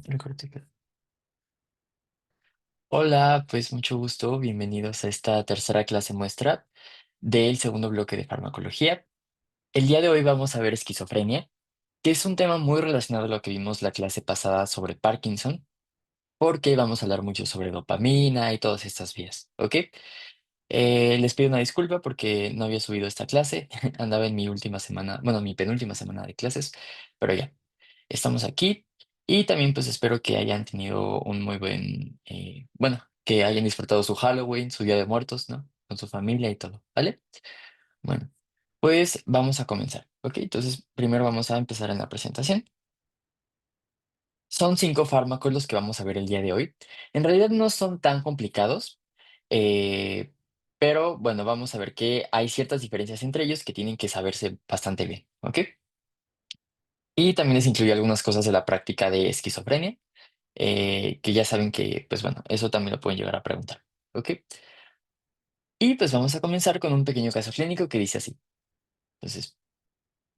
Recorte. Hola, pues mucho gusto. Bienvenidos a esta tercera clase muestra del segundo bloque de farmacología. El día de hoy vamos a ver esquizofrenia, que es un tema muy relacionado a lo que vimos la clase pasada sobre Parkinson, porque vamos a hablar mucho sobre dopamina y todas estas vías, ¿ok? Les pido una disculpa porque no había subido esta clase. Andaba en mi última semana, bueno, mi penúltima semana de clases, pero ya, estamos aquí y también pues espero que hayan tenido un muy buen, bueno, que hayan disfrutado su Halloween, su Día de Muertos, ¿no? Con su familia y todo, ¿vale? Bueno, pues vamos a comenzar, ¿ok? Entonces, primero vamos a empezar en la presentación. Son 5 fármacos los que vamos a ver el día de hoy. En realidad no son tan complicados, eh, pero bueno, vamos a ver que hay ciertas diferencias entre ellos que tienen que saberse bastante bien, ¿ok? Y también les incluye algunas cosas de la práctica de esquizofrenia, que ya saben que, pues bueno, eso también lo pueden llegar a preguntar, ¿ok? Y pues vamos a comenzar con un pequeño caso clínico que dice así. Entonces,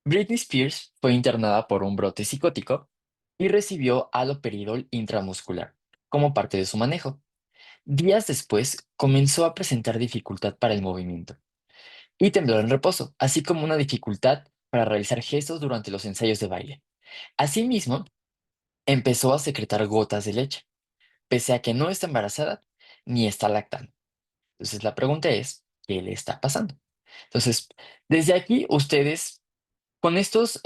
Britney Spears fue internada por un brote psicótico y recibió haloperidol intramuscular como parte de su manejo. Días después, comenzó a presentar dificultad para el movimiento y temblor en reposo, así como una dificultad para realizar gestos durante los ensayos de baile. Asimismo, empezó a secretar gotas de leche, pese a que no está embarazada ni está lactando. Entonces, la pregunta es, ¿qué le está pasando? Entonces, desde aquí, ustedes, con estos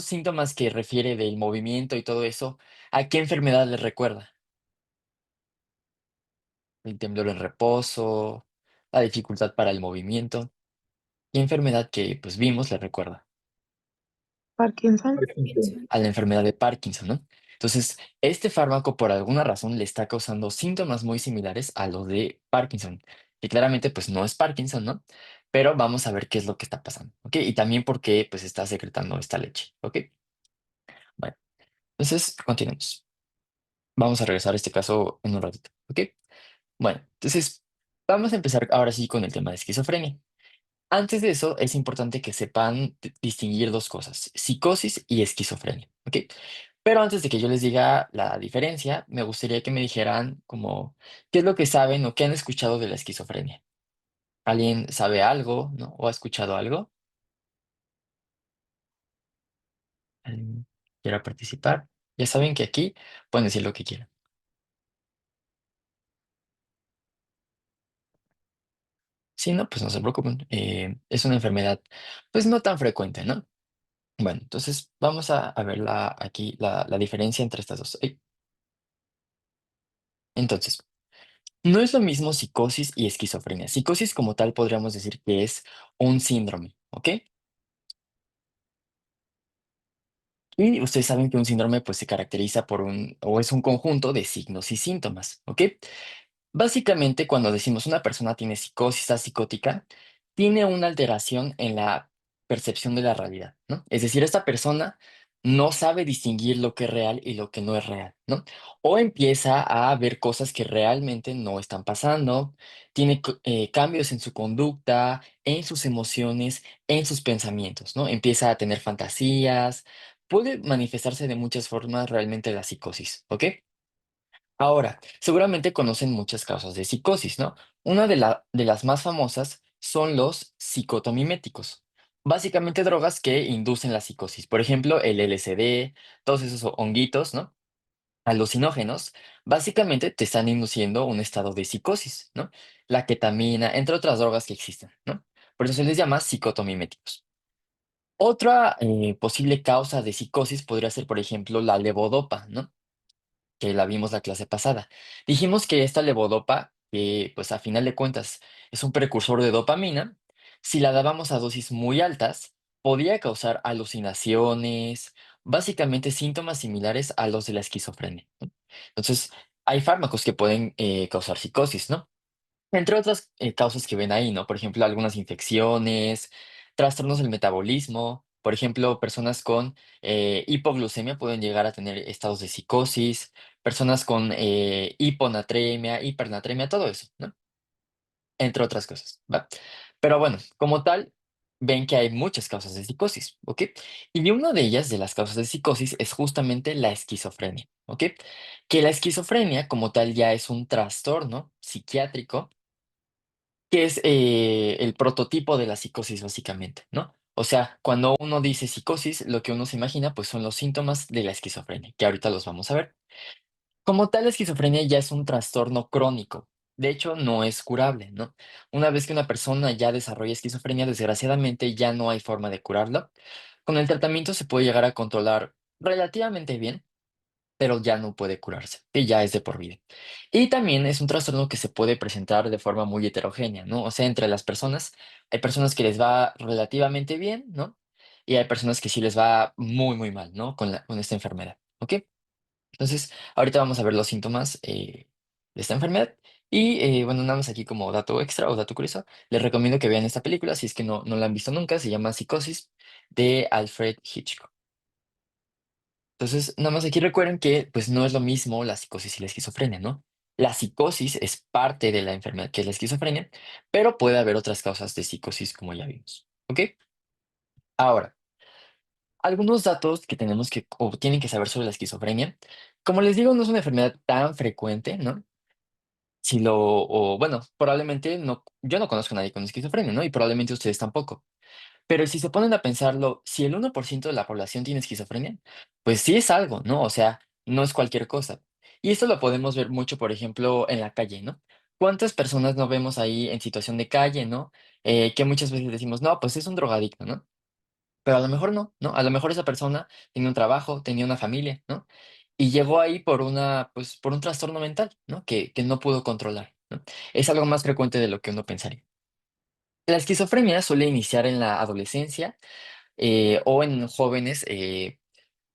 síntomas que refiere del movimiento y todo eso, ¿a qué enfermedad les recuerda? El temblor en reposo, la dificultad para el movimiento. ¿Qué enfermedad que pues vimos le recuerda? Parkinson. Parkinson. A la enfermedad de Parkinson, ¿no? Entonces, este fármaco por alguna razón le está causando síntomas muy similares a los de Parkinson, que claramente pues no es Parkinson, ¿no? Pero vamos a ver qué es lo que está pasando, ¿ok? Y también por qué pues está secretando esta leche, ¿ok? Bueno, entonces continuemos. Vamos a regresar a este caso en un ratito, ¿ok? Bueno, entonces vamos a empezar ahora sí con el tema de esquizofrenia. Antes de eso, es importante que sepan distinguir dos cosas, psicosis y esquizofrenia, ¿ok? Pero antes de que yo les diga la diferencia, me gustaría que me dijeran como, ¿qué es lo que saben o qué han escuchado de la esquizofrenia? ¿Alguien sabe algo, no? ¿O ha escuchado algo? ¿Alguien quiera participar? Ya saben que aquí pueden decir lo que quieran. Si no, pues no se preocupen. Es una enfermedad, pues no tan frecuente, ¿no? Bueno, entonces vamos a ver aquí la diferencia entre estas dos. Entonces, no es lo mismo psicosis y esquizofrenia. Psicosis como tal podríamos decir que es un síndrome, ¿ok? Y ustedes saben que un síndrome pues se caracteriza por o es un conjunto de signos y síntomas, ¿ok? Básicamente, cuando decimos una persona tiene psicosis, está psicótica, tiene una alteración en la percepción de la realidad, ¿no? Es decir, esta persona no sabe distinguir lo que es real y lo que no es real, ¿no? O empieza a ver cosas que realmente no están pasando, tiene cambios en su conducta, en sus emociones, en sus pensamientos, ¿no? Empieza a tener fantasías, puede manifestarse de muchas formas realmente la psicosis, ¿ok? Ahora, seguramente conocen muchas causas de psicosis, ¿no? Una de las más famosas son los psicotomiméticos. Básicamente drogas que inducen la psicosis. Por ejemplo, el LSD, todos esos honguitos, ¿no? Alucinógenos, básicamente te están induciendo un estado de psicosis, ¿no? La ketamina, entre otras drogas que existen, ¿no? Por eso se les llama psicotomiméticos. Otra posible causa de psicosis podría ser, por ejemplo, la levodopa, ¿no? Que la vimos la clase pasada. Dijimos que esta levodopa, que pues a final de cuentas es un precursor de dopamina, si la dábamos a dosis muy altas, podía causar alucinaciones, básicamente síntomas similares a los de la esquizofrenia, ¿no? Entonces, hay fármacos que pueden causar psicosis, ¿no? Entre otras causas que ven ahí, ¿no? Por ejemplo, algunas infecciones, trastornos del metabolismo. Por ejemplo, personas con hipoglucemia pueden llegar a tener estados de psicosis, personas con hiponatremia, hipernatremia, todo eso, ¿no? Entre otras cosas, ¿va? Pero bueno, como tal, ven que hay muchas causas de psicosis, ¿ok? Y una de ellas, de las causas de psicosis, es justamente la esquizofrenia, ¿ok? Que la esquizofrenia como tal ya es un trastorno psiquiátrico que es el prototipo de la psicosis básicamente, ¿no? O sea, cuando uno dice psicosis, lo que uno se imagina pues son los síntomas de la esquizofrenia, que ahorita los vamos a ver. Como tal, la esquizofrenia ya es un trastorno crónico. De hecho, no es curable, ¿no? Una vez que una persona ya desarrolla esquizofrenia, desgraciadamente ya no hay forma de curarla. Con el tratamiento se puede llegar a controlar relativamente bien, pero ya no puede curarse, que ya es de por vida. Y también es un trastorno que se puede presentar de forma muy heterogénea, ¿no? O sea, entre las personas, hay personas que les va relativamente bien, ¿no? Y hay personas que sí les va muy, muy mal, ¿no? Con esta enfermedad, ¿ok? Entonces, ahorita vamos a ver los síntomas de esta enfermedad. Y bueno, nada más aquí como dato extra o dato curioso, les recomiendo que vean esta película si es que no la han visto nunca, se llama Psicosis de Alfred Hitchcock. Entonces, nada más aquí recuerden que pues no es lo mismo la psicosis y la esquizofrenia, ¿no? La psicosis es parte de la enfermedad que es la esquizofrenia, pero puede haber otras causas de psicosis como ya vimos, ¿ok? Ahora, algunos datos que tenemos que o tienen que saber sobre la esquizofrenia. Como les digo, no es una enfermedad tan frecuente, ¿no? Si lo, o bueno, probablemente no, yo no conozco a nadie con esquizofrenia, ¿no? Y probablemente ustedes tampoco. Pero si se ponen a pensarlo, si el 1% de la población tiene esquizofrenia, pues sí es algo, ¿no? O sea, no es cualquier cosa. Y esto lo podemos ver mucho, por ejemplo, en la calle, ¿no? ¿Cuántas personas no vemos ahí en situación de calle, ¿no? Que muchas veces decimos, no, pues es un drogadicto, ¿no? Pero a lo mejor no, ¿no? A lo mejor esa persona tenía un trabajo, tenía una familia, ¿no? Y llegó ahí por pues, por un trastorno mental, ¿no? Que no pudo controlar, ¿no? Es algo más frecuente de lo que uno pensaría. La esquizofrenia suele iniciar en la adolescencia o en jóvenes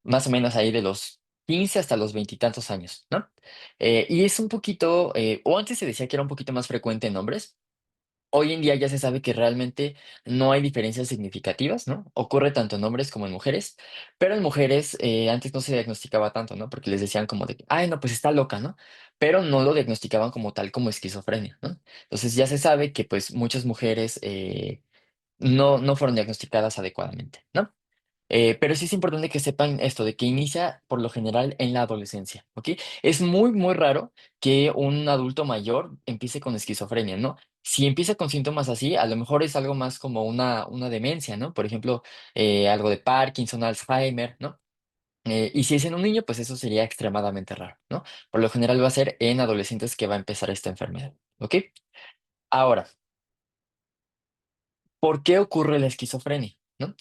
más o menos ahí de los 15 hasta los veintitantos años, ¿no? Y es un poquito, o antes se decía que era un poquito más frecuente en hombres. Hoy en día ya se sabe que realmente no hay diferencias significativas, ¿no? Ocurre tanto en hombres como en mujeres, pero en mujeres antes no se diagnosticaba tanto, ¿no? Porque les decían como de, ay, no, pues está loca, ¿no? Pero no lo diagnosticaban como tal, como esquizofrenia, ¿no? Entonces ya se sabe que pues muchas mujeres no fueron diagnosticadas adecuadamente, ¿no? Pero sí es importante que sepan esto, de que inicia por lo general en la adolescencia, ¿ok? Es muy, muy raro que un adulto mayor empiece con esquizofrenia, ¿no? Si empieza con síntomas así, a lo mejor es algo más como una demencia, ¿no? Por ejemplo, algo de Parkinson, Alzheimer, ¿no? Y si es en un niño, pues eso sería extremadamente raro, ¿no? Por lo general va a ser en adolescentes que va a empezar esta enfermedad, ¿ok? Ahora, ¿por qué ocurre la esquizofrenia? ¿No?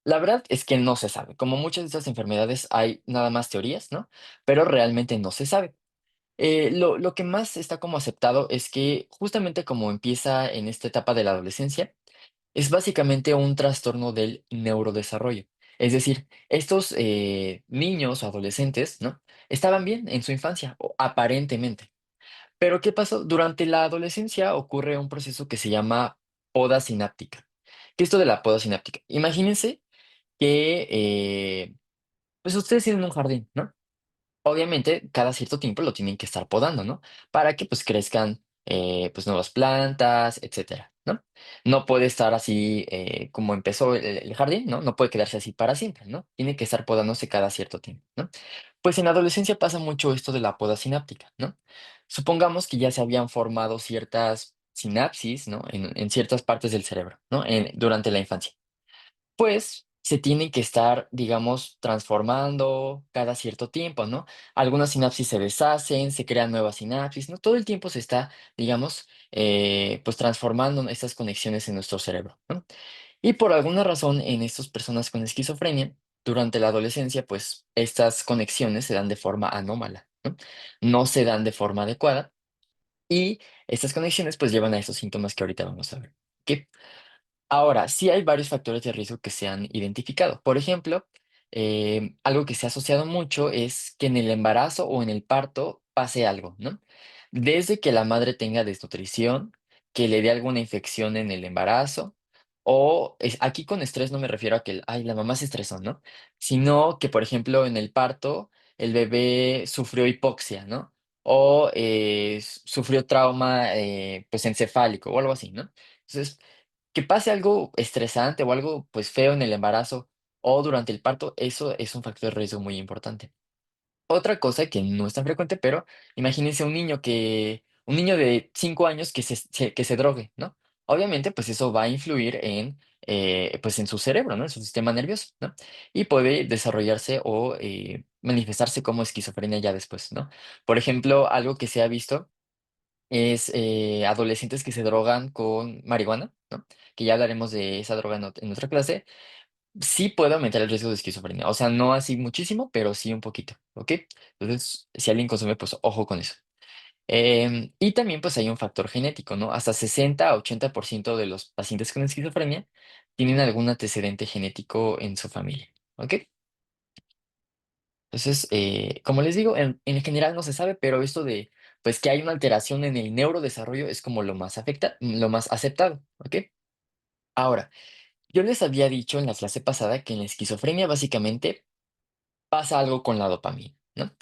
La verdad es que no se sabe. Como muchas de estas enfermedades hay nada más teorías, ¿no? Pero realmente no se sabe. Lo que más está como aceptado es que justamente como empieza en esta etapa de la adolescencia, es básicamente un trastorno del neurodesarrollo. Es decir, estos niños o adolescentes, ¿no? Estaban bien en su infancia, o aparentemente. Pero ¿qué pasó? Durante la adolescencia ocurre un proceso que se llama poda sináptica. ¿Qué es esto de la poda sináptica? Imagínense que, pues ustedes tienen un jardín, ¿no? Obviamente, cada cierto tiempo lo tienen que estar podando, ¿no? Para que pues crezcan pues nuevas plantas, etcétera, ¿no? No puede estar así como empezó el jardín, ¿no? No puede quedarse así para siempre, ¿no? Tiene que estar podándose cada cierto tiempo, ¿no? Pues en la adolescencia pasa mucho esto de la poda sináptica, ¿no? Supongamos que ya se habían formado ciertas sinapsis, ¿no? En ciertas partes del cerebro, ¿no? Durante la infancia. Pues, se tienen que estar, digamos, transformando cada cierto tiempo, ¿no? Algunas sinapsis se deshacen, se crean nuevas sinapsis, ¿no? Todo el tiempo se está, digamos, pues transformando estas conexiones en nuestro cerebro, ¿no? Y por alguna razón, en estas personas con esquizofrenia, durante la adolescencia, pues estas conexiones se dan de forma anómala, ¿no? No se dan de forma adecuada y estas conexiones pues llevan a estos síntomas que ahorita vamos a ver. ¿Ok? Ahora, sí hay varios factores de riesgo que se han identificado. Por ejemplo, algo que se ha asociado mucho es que en el embarazo o en el parto pase algo, ¿no? Desde que la madre tenga desnutrición, que le dé alguna infección en el embarazo, aquí con estrés no me refiero a que, ay, la mamá se estresó, ¿no? Sino que, por ejemplo, en el parto el bebé sufrió hipoxia, ¿no? O sufrió trauma, pues encefálico o algo así, ¿no? Entonces, que pase algo estresante o algo, pues, feo en el embarazo o durante el parto, eso es un factor de riesgo muy importante. Otra cosa que no es tan frecuente, pero imagínense un niño de 5 años que se drogue, ¿no? Obviamente, pues eso va a influir en, pues en su cerebro, ¿no? En su sistema nervioso, ¿no? Y puede desarrollarse o manifestarse como esquizofrenia ya después, ¿no? Por ejemplo, algo que se ha visto es adolescentes que se drogan con marihuana, ¿no? Que ya hablaremos de esa droga en otra clase. Sí puede aumentar el riesgo de esquizofrenia, o sea, no así muchísimo, pero sí un poquito, ¿ok? Entonces, si alguien consume, pues ojo con eso. Y también pues hay un factor genético, ¿no? Hasta 60 a 80% de los pacientes con esquizofrenia tienen algún antecedente genético en su familia, ¿ok? Entonces, como les digo, en general no se sabe, pero esto de, pues que hay una alteración en el neurodesarrollo es como lo más aceptado, ¿ok? Ahora, yo les había dicho en la clase pasada que en la esquizofrenia básicamente pasa algo con la dopamina, ¿no?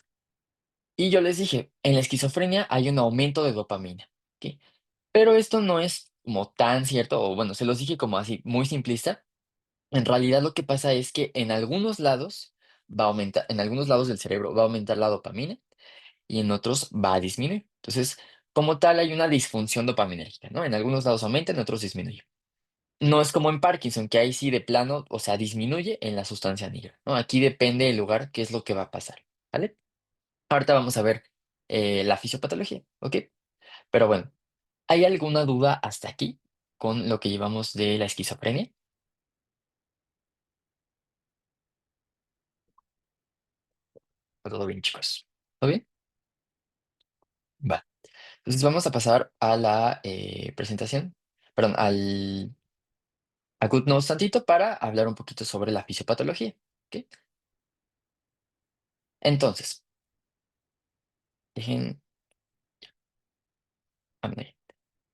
Y yo les dije, en la esquizofrenia hay un aumento de dopamina, ¿ok? Pero esto no es como tan cierto, o bueno, se los dije como así, muy simplista. En realidad lo que pasa es que en algunos lados en algunos lados del cerebro va a aumentar la dopamina y en otros va a disminuir. Entonces, como tal, hay una disfunción dopaminérgica, ¿no? En algunos lados aumenta, en otros disminuye. No es como en Parkinson, que ahí sí de plano, o sea, disminuye en la sustancia negra, ¿no? Aquí depende del lugar, qué es lo que va a pasar, ¿vale? Ahorita vamos a ver la fisiopatología, ¿ok? Pero bueno, ¿hay alguna duda hasta aquí con lo que llevamos de la esquizofrenia? Todo bien, chicos. ¿Todo bien? Va. Entonces vamos a pasar a la presentación, perdón, a GoodNotes tantito para hablar un poquito sobre la fisiopatología, ¿ok? Entonces, dejen, a ver.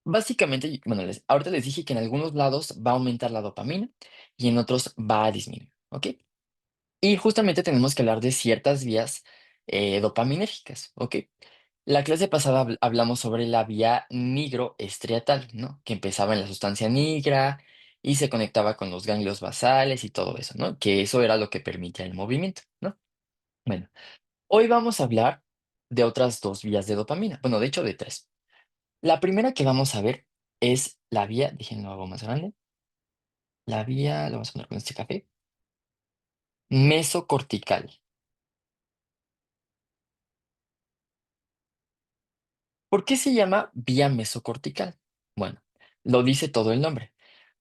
Básicamente, bueno, ahorita les dije que en algunos lados va a aumentar la dopamina y en otros va a disminuir, ¿ok? Y justamente tenemos que hablar de ciertas vías dopaminérgicas, ¿ok? La clase pasada hablamos sobre la vía nigroestriatal, ¿no? Que empezaba en la sustancia nigra y se conectaba con los ganglios basales y todo eso, ¿no? Que eso era lo que permitía el movimiento, ¿no? Bueno, hoy vamos a hablar de otras dos vías de dopamina, bueno, de hecho de tres. La primera que vamos a ver es la vía, déjenlo hago más grande, la vía, lo vamos a poner con este café, mesocortical. ¿Por qué se llama vía mesocortical? Bueno, lo dice todo el nombre.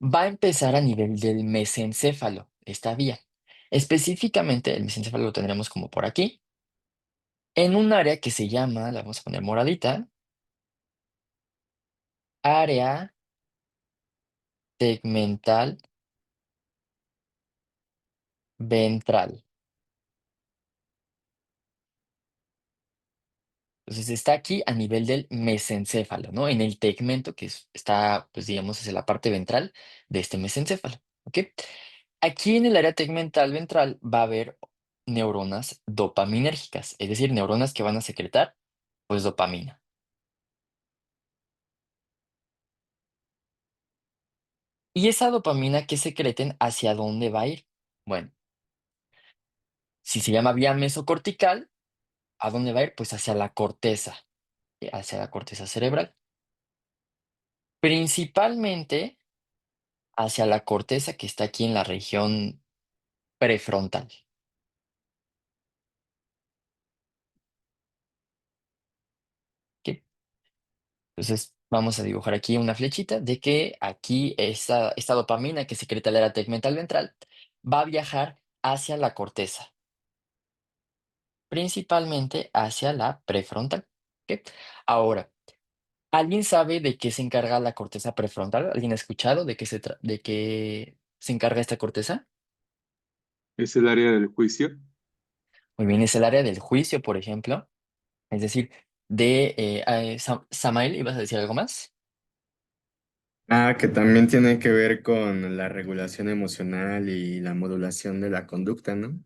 Va a empezar a nivel del mesencéfalo, esta vía. Específicamente, el mesencéfalo lo tendremos como por aquí, en un área que se llama, la vamos a poner moradita, área tegmental ventral. Entonces está aquí a nivel del mesencéfalo, ¿no? En el tegmento está, pues digamos, hacia la parte ventral de este mesencéfalo, ¿ok? Aquí en el área tegmental ventral va a haber neuronas dopaminérgicas, es decir, neuronas que van a secretar, pues, dopamina. ¿Y esa dopamina que secreten, hacia dónde va a ir? Bueno, si se llama vía mesocortical, ¿a dónde va a ir? Pues hacia la corteza, hacia la corteza cerebral. Principalmente hacia la corteza que está aquí en la región prefrontal. ¿Ok? Entonces, vamos a dibujar aquí una flechita de que aquí esta dopamina que secreta el área tegmental ventral va a viajar hacia la corteza, principalmente hacia la prefrontal. ¿Ok? Ahora, ¿alguien sabe de qué se encarga la corteza prefrontal? ¿Alguien ha escuchado de qué se encarga esta corteza? Es el área del juicio. Muy bien, es el área del juicio, por ejemplo. Es decir, Samael, ¿ibas a decir algo más? Ah, que también tiene que ver con la regulación emocional y la modulación de la conducta, ¿no?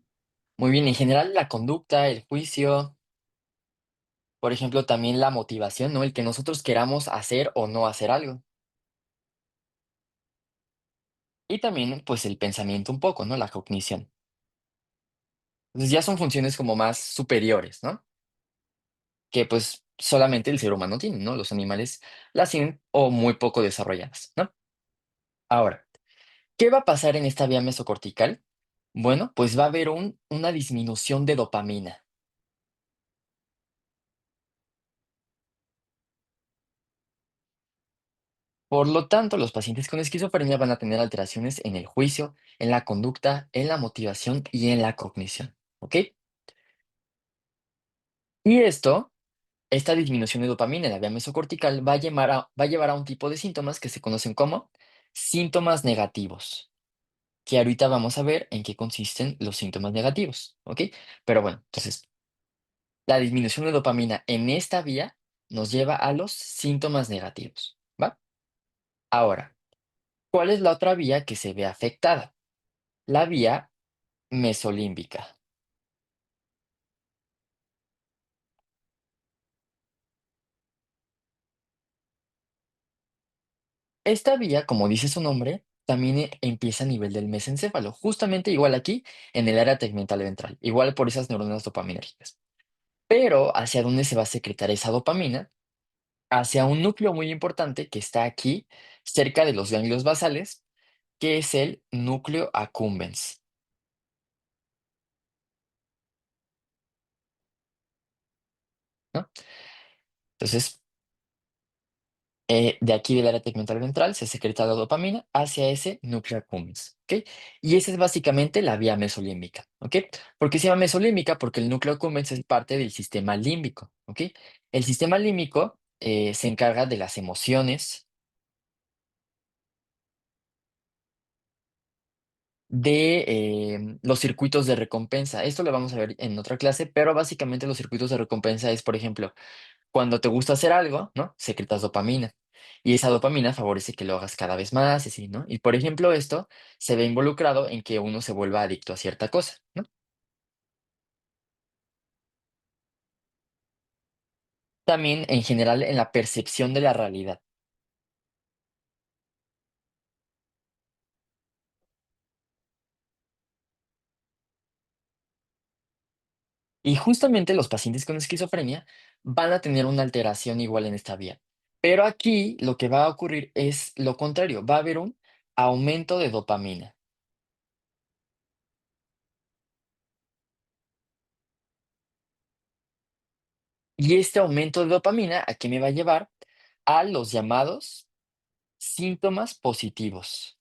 Muy bien, en general la conducta, el juicio, por ejemplo, también la motivación, ¿no? El que nosotros queramos hacer o no hacer algo. y también, pues, el pensamiento un poco, ¿no? La cognición. Entonces, ya son funciones como más superiores, ¿no? Que, pues, solamente el ser humano tiene, ¿no? Los animales las tienen o muy poco desarrolladas, ¿no? Ahora, ¿qué va a pasar en esta vía mesocortical? Bueno, pues va a haber una disminución de dopamina. Por lo tanto, los pacientes con esquizofrenia van a tener alteraciones en el juicio, en la conducta, en la motivación y en la cognición, ¿ok? Y esta disminución de dopamina en la vía mesocortical va a llevar a un tipo de síntomas que se conocen como síntomas negativos, que ahorita vamos a ver en qué consisten los síntomas negativos, ¿ok? Pero bueno, entonces, la disminución de dopamina en esta vía nos lleva a los síntomas negativos, ¿va? Ahora, ¿cuál es la otra vía que se ve afectada? La vía mesolímbica. Esta vía, como dice su nombre, también empieza a nivel del mesencéfalo, justamente igual aquí en el área tegmental ventral, igual por esas neuronas dopaminérgicas. Pero ¿hacia dónde se va a secretar esa dopamina? Hacia un núcleo muy importante que está aquí, cerca de los ganglios basales, que es el núcleo accumbens, ¿no? Entonces, de aquí del área tegmental ventral se secreta la dopamina hacia ese núcleo accumbens, ¿ok? Y esa es básicamente la vía mesolímbica, ¿ok? ¿Por qué se llama mesolímbica? Porque el núcleo accumbens es parte del sistema límbico, ¿ok? El sistema límbico se encarga de las emociones, de los circuitos de recompensa. Esto lo vamos a ver en otra clase, pero básicamente los circuitos de recompensa es, por ejemplo, cuando te gusta hacer algo, ¿no? Secretas dopamina. Y esa dopamina favorece que lo hagas cada vez más, y así, ¿no? Y por ejemplo, esto se ve involucrado en que uno se vuelva adicto a cierta cosa, ¿no? También, en general, en la percepción de la realidad. Y justamente los pacientes con esquizofrenia van a tener una alteración igual en esta vía. Pero aquí lo que va a ocurrir es lo contrario, va a haber un aumento de dopamina. Y este aumento de dopamina, ¿a qué me va a llevar? A los llamados síntomas positivos.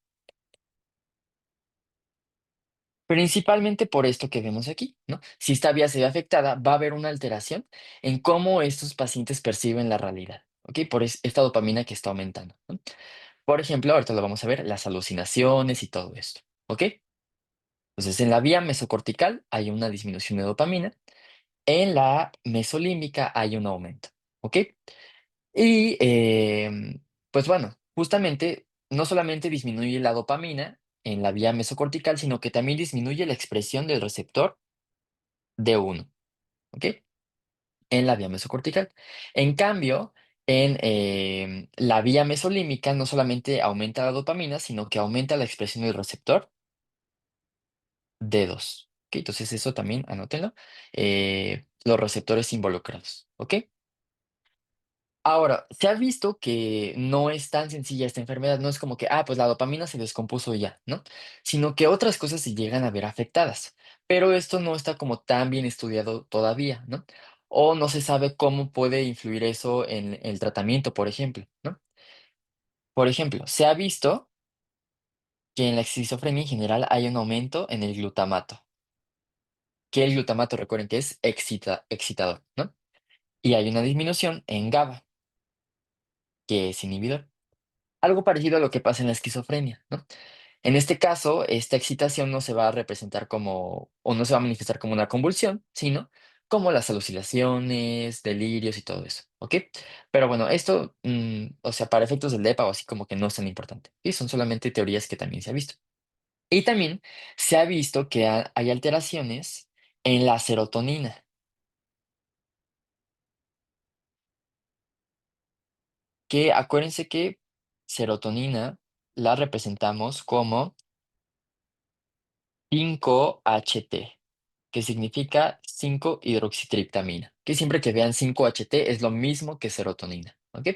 Principalmente por esto que vemos aquí, ¿no? Si esta vía se ve afectada, va a haber una alteración en cómo estos pacientes perciben la realidad, ¿ok? Por esta dopamina que está aumentando, ¿no? Por ejemplo, ahorita lo vamos a ver, las alucinaciones y todo esto, ¿ok? Entonces, en la vía mesocortical hay una disminución de dopamina, en la mesolímbica hay un aumento, ¿ok? Y, pues bueno, justamente, no solamente disminuye la dopamina en la vía mesocortical, sino que también disminuye la expresión del receptor D1, ¿ok? En la vía mesocortical. En cambio, en la vía mesolímbica no solamente aumenta la dopamina, sino que aumenta la expresión del receptor D2, ¿ok? Entonces eso también anótenlo, los receptores involucrados, ¿ok? Ahora, se ha visto que no es tan sencilla esta enfermedad, no es como que, pues la dopamina se descompuso y ya, ¿no? Sino que otras cosas se llegan a ver afectadas, pero esto no está como tan bien estudiado todavía, ¿no? O no se sabe cómo puede influir eso en el tratamiento, por ejemplo, ¿no? Por ejemplo, se ha visto que en la esquizofrenia en general hay un aumento en el glutamato, que el glutamato, recuerden que es excitador, ¿no? Y hay una disminución en GABA, que es inhibidor. Algo parecido a lo que pasa en la esquizofrenia, ¿no? En este caso, esta excitación no se va a representar como, o no se va a manifestar como una convulsión, sino como las alucinaciones, delirios y todo eso, ¿ok? Pero bueno, esto, o sea, para efectos del DEPA o así como que no es tan importante, y son solamente teorías que también se ha visto. Y también se ha visto que hay alteraciones en la serotonina, que acuérdense que serotonina la representamos como 5-HT, que significa 5-hidroxitriptamina, que siempre que vean 5-HT es lo mismo que serotonina, ¿ok?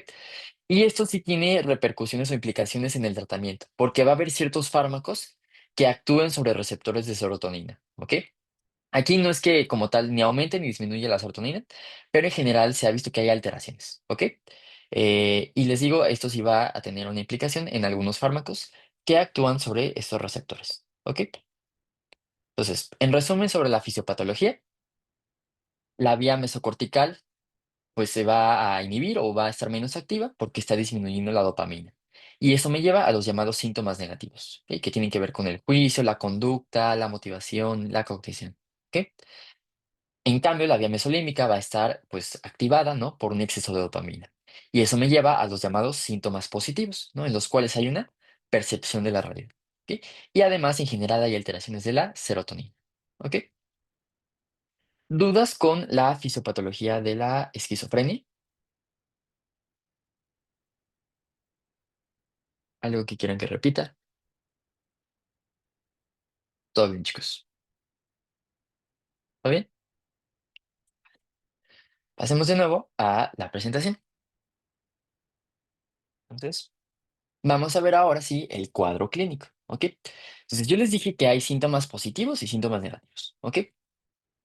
Y esto sí tiene repercusiones o implicaciones en el tratamiento, porque va a haber ciertos fármacos que actúen sobre receptores de serotonina, ¿ok? Aquí no es que como tal ni aumente ni disminuye la serotonina, pero en general se ha visto que hay alteraciones, ¿ok? Y les digo, esto sí va a tener una implicación en algunos fármacos que actúan sobre estos receptores, ¿ok? Entonces, en resumen sobre la fisiopatología, la vía mesocortical pues se va a inhibir o va a estar menos activa porque está disminuyendo la dopamina. Y eso me lleva a los llamados síntomas negativos, ¿ok? Que tienen que ver con el juicio, la conducta, la motivación, la cognición, ¿ok? En cambio, la vía mesolímbica va a estar pues activada, ¿no? Por un exceso de dopamina. Y eso me lleva a los llamados síntomas positivos, ¿no? En los cuales hay una percepción de la realidad, ¿ok? Y además, en general, hay alteraciones de la serotonina, ¿ok? ¿Dudas con la fisiopatología de la esquizofrenia? ¿Algo que quieran que repita? Todo bien, chicos. ¿Todo bien? Pasemos de nuevo a la presentación. Entonces, vamos a ver ahora sí el cuadro clínico, ¿ok? Entonces, yo les dije que hay síntomas positivos y síntomas negativos, ¿ok?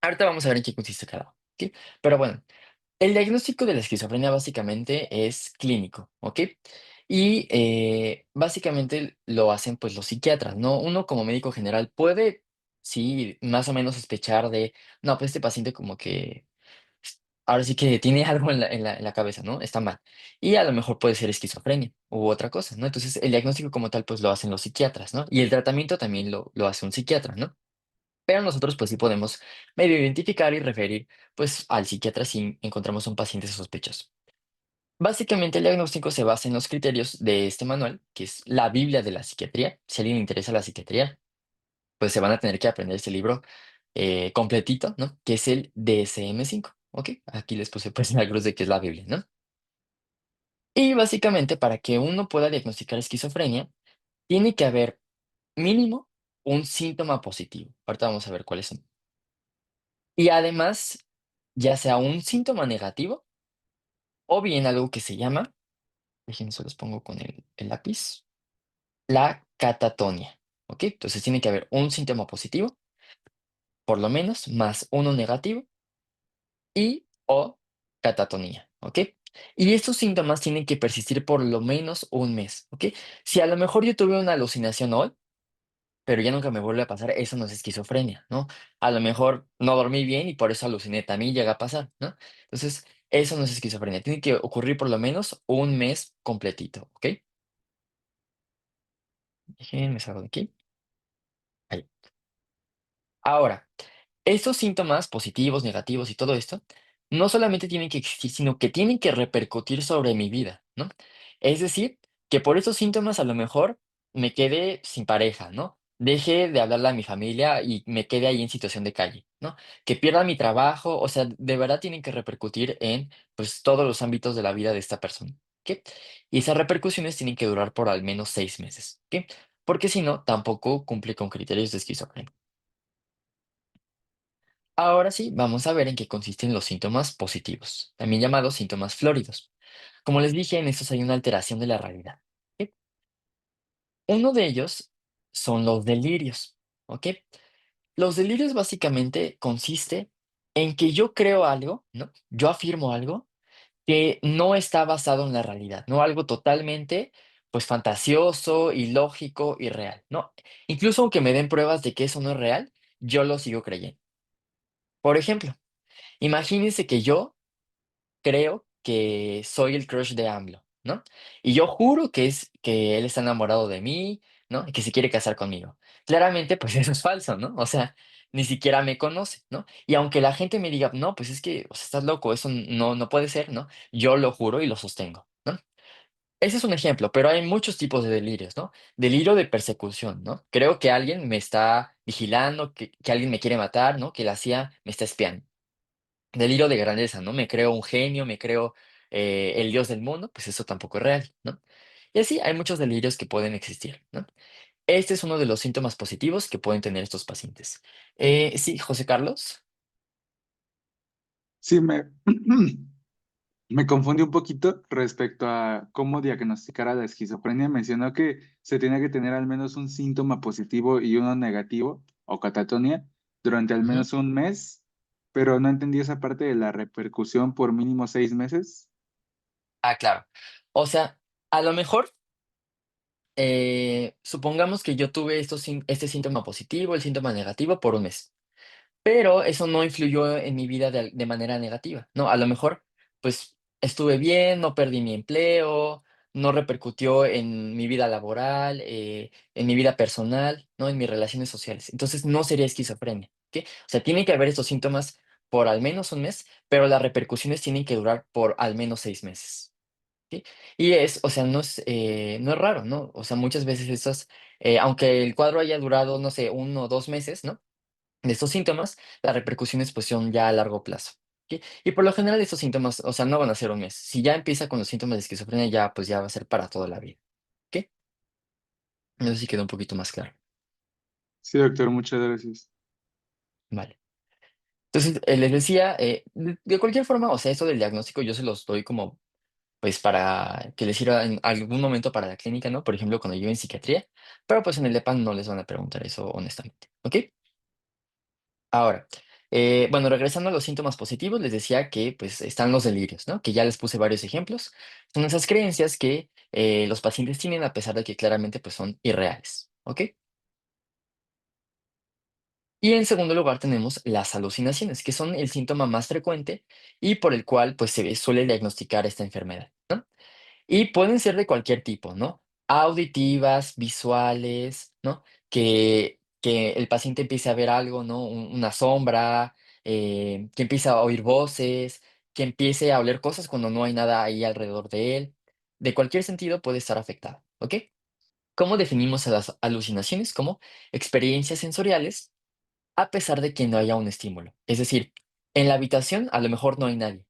Ahorita vamos a ver en qué consiste cada uno, ¿ok? Pero bueno, el diagnóstico de la esquizofrenia básicamente es clínico, ¿ok? Y básicamente lo hacen pues los psiquiatras, ¿no? Uno como médico general puede, sí, más o menos sospechar de, no, pues este paciente como que ahora sí que tiene algo en la cabeza, ¿no? Está mal. Y a lo mejor puede ser esquizofrenia u otra cosa, ¿no? Entonces, el diagnóstico como tal, pues lo hacen los psiquiatras, ¿no? Y el tratamiento también lo hace un psiquiatra, ¿no? Pero nosotros, pues sí podemos medio identificar y referir, pues al psiquiatra si encontramos un paciente sospechoso. Básicamente, el diagnóstico se basa en los criterios de este manual, que es la Biblia de la psiquiatría. Si a alguien le interesa la psiquiatría, pues se van a tener que aprender este libro completito, ¿no? Que es el DSM-5, ¿ok? Aquí les puse pues la cruz de que es la Biblia, ¿no? Y básicamente para que uno pueda diagnosticar esquizofrenia, tiene que haber mínimo un síntoma positivo. Ahorita vamos a ver cuáles son. Y además, ya sea un síntoma negativo o bien algo que se llama, déjenme se los pongo con el lápiz, la catatonia, ¿ok? Entonces tiene que haber un síntoma positivo, por lo menos, más uno negativo y o catatonía, ¿ok? Y estos síntomas tienen que persistir por lo menos un mes, ¿ok? Si a lo mejor yo tuve una alucinación hoy, pero ya nunca me vuelve a pasar, eso no es esquizofrenia, ¿no? A lo mejor no dormí bien y por eso aluciné, también llega a pasar, ¿no? Entonces, eso no es esquizofrenia, tiene que ocurrir por lo menos un mes completito, ¿ok? Déjenme salgo de aquí. Ahí. Ahora, estos síntomas positivos, negativos y todo esto, no solamente tienen que existir, sino que tienen que repercutir sobre mi vida, ¿no? Es decir, que por esos síntomas a lo mejor me quede sin pareja, ¿no? Deje de hablarle a mi familia y me quede ahí en situación de calle, ¿no? Que pierda mi trabajo, o sea, de verdad tienen que repercutir en, pues, todos los ámbitos de la vida de esta persona, ¿ok? Y esas repercusiones tienen que durar por al menos 6 meses, ¿ok? Porque si no, tampoco cumple con criterios de esquizofrenia. Ahora sí, vamos a ver en qué consisten los síntomas positivos, también llamados síntomas flóridos. Como les dije, en estos hay una alteración de la realidad. ¿Ok? Uno de ellos son los delirios. ¿Ok? Los delirios básicamente consiste en que yo creo algo, ¿no? Yo afirmo algo que no está basado en la realidad, ¿no? Algo totalmente, pues, fantasioso, ilógico, irreal, ¿no? Incluso aunque me den pruebas de que eso no es real, yo lo sigo creyendo. Por ejemplo, imagínense que yo creo que soy el crush de AMLO, ¿no? Y yo juro que él está enamorado de mí, ¿no? Y que se quiere casar conmigo. Claramente, pues eso es falso, ¿no? O sea, ni siquiera me conoce, ¿no? Y aunque la gente me diga, no, pues es que, o sea, estás loco, eso no puede ser, ¿no? Yo lo juro y lo sostengo, ¿no? Ese es un ejemplo, pero hay muchos tipos de delirios, ¿no? Delirio de persecución, ¿no? Creo que alguien me está vigilando, que alguien me quiere matar, ¿no? Que la CIA me está espiando. Delirio de grandeza, ¿no? Me creo un genio, me creo el dios del mundo, pues eso tampoco es real, ¿no? Y así hay muchos delirios que pueden existir, ¿no? Este es uno de los síntomas positivos que pueden tener estos pacientes. Sí, José Carlos. Sí, me confundí un poquito respecto a cómo diagnosticar a la esquizofrenia. Mencionó que se tiene que tener al menos un síntoma positivo y uno negativo o catatonia durante al Ujú. menos un mes, pero no entendí esa parte de la repercusión por mínimo 6 meses. Ah, claro. O sea, a lo mejor, supongamos que yo tuve este síntoma positivo, el síntoma negativo por un mes. Pero eso no influyó en mi vida de manera negativa, ¿no? A lo mejor, pues, estuve bien, no perdí mi empleo, no repercutió en mi vida laboral, en mi vida personal, ¿no? En mis relaciones sociales. Entonces, no sería esquizofrenia, ¿okey? O sea, tiene que haber estos síntomas por al menos un mes, pero las repercusiones tienen que durar por al menos 6 meses, ¿sí? Y o sea, no es raro, ¿no? O sea, muchas veces aunque el cuadro haya durado, no sé, 1 o 2 meses, ¿no? De estos síntomas, las repercusiones, pues, son ya a largo plazo, ¿okey? Y por lo general estos síntomas, o sea, no van a ser un mes. Si ya empieza con los síntomas de esquizofrenia, ya, pues, ya va a ser para toda la vida, ¿okey? No sé si quedó un poquito más claro. Sí, doctor, muchas gracias. Vale. Entonces, les decía, de cualquier forma, o sea, esto del diagnóstico yo se los doy como, pues, para que les sirva en algún momento para la clínica, ¿no? Por ejemplo, cuando yo en psiquiatría, pero, pues, en el EPAM no les van a preguntar eso honestamente, ¿okey? Ahora, bueno, regresando a los síntomas positivos, les decía que pues están los delirios, ¿no? Que ya les puse varios ejemplos. Son esas creencias que los pacientes tienen a pesar de que claramente pues son irreales, ¿ok? Y en segundo lugar tenemos las alucinaciones, que son el síntoma más frecuente y por el cual pues se suele diagnosticar esta enfermedad, ¿no? Y pueden ser de cualquier tipo, ¿no? Auditivas, visuales, ¿no? Que el paciente empiece a ver algo, ¿no? Una sombra, que empiece a oír voces, que empiece a oler cosas cuando no hay nada ahí alrededor de él. De cualquier sentido puede estar afectado, ¿ok? ¿Cómo definimos a las alucinaciones? Como experiencias sensoriales a pesar de que no haya un estímulo. Es decir, en la habitación a lo mejor no hay nadie,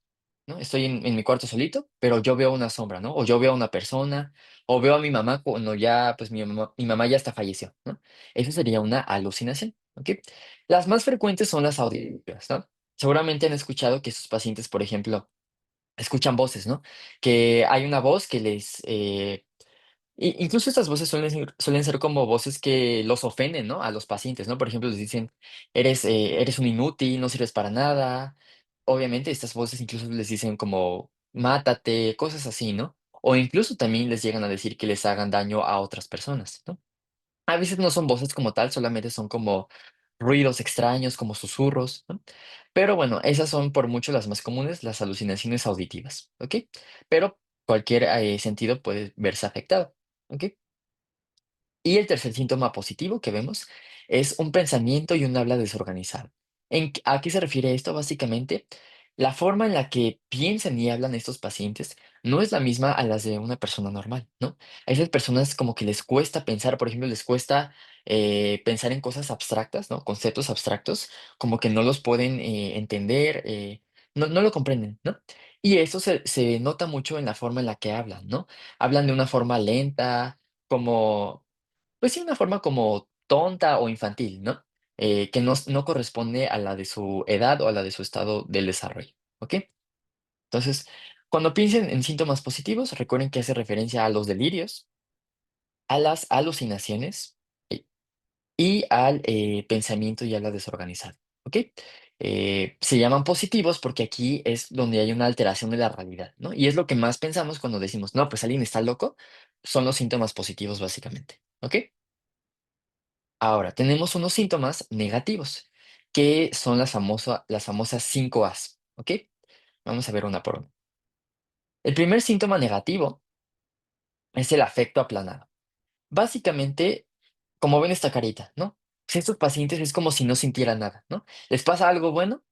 ¿no? Estoy en mi cuarto solito, pero yo veo una sombra, ¿no? O yo veo a una persona, o veo a mi mamá cuando ya, pues mi mamá ya hasta falleció, ¿no? Eso sería una alucinación, ¿ok? Las más frecuentes son las auditivas, ¿no? Seguramente han escuchado que sus pacientes, por ejemplo, escuchan voces, ¿no? Que hay una voz que incluso estas voces suelen ser como voces que los ofenden, ¿no? A los pacientes, ¿no? Por ejemplo, les dicen: "Eres un inútil, no sirves para nada". Obviamente, estas voces incluso les dicen como: "Mátate", cosas así, ¿no? O incluso también les llegan a decir que les hagan daño a otras personas, ¿no? A veces no son voces como tal, solamente son como ruidos extraños, como susurros, ¿no? Pero bueno, esas son por mucho las más comunes, las alucinaciones auditivas, ¿ok? Pero cualquier, sentido puede verse afectado, ¿ok? Y el tercer síntoma positivo que vemos es un pensamiento y un habla desorganizado. ¿A qué se refiere esto? Básicamente, la forma en la que piensan y hablan estos pacientes no es la misma a las de una persona normal, ¿no? A esas personas como que les cuesta pensar, por ejemplo, les cuesta pensar en cosas abstractas, ¿no? Conceptos abstractos, como que no los pueden entender, no lo comprenden, ¿no? Y eso se nota mucho en la forma en la que hablan, ¿no? Hablan de una forma lenta, como pues sí, una forma como tonta o infantil, ¿no? Que no corresponde a la de su edad o a la de su estado del desarrollo, ¿ok? Entonces, cuando piensen en síntomas positivos, recuerden que hace referencia a los delirios, a las alucinaciones y al pensamiento y habla desorganizado, ¿ok? Se llaman positivos porque aquí es donde hay una alteración de la realidad, ¿no? Y es lo que más pensamos cuando decimos, no, pues alguien está loco, son los síntomas positivos básicamente, ¿ok? Ahora, tenemos unos síntomas negativos, que son las famosas 5 As, ¿ok? Vamos a ver una por una. El primer síntoma negativo es el afecto aplanado. Básicamente, como ven esta carita, ¿no? Si estos pacientes es como si no sintieran nada, ¿no? Les pasa algo bueno,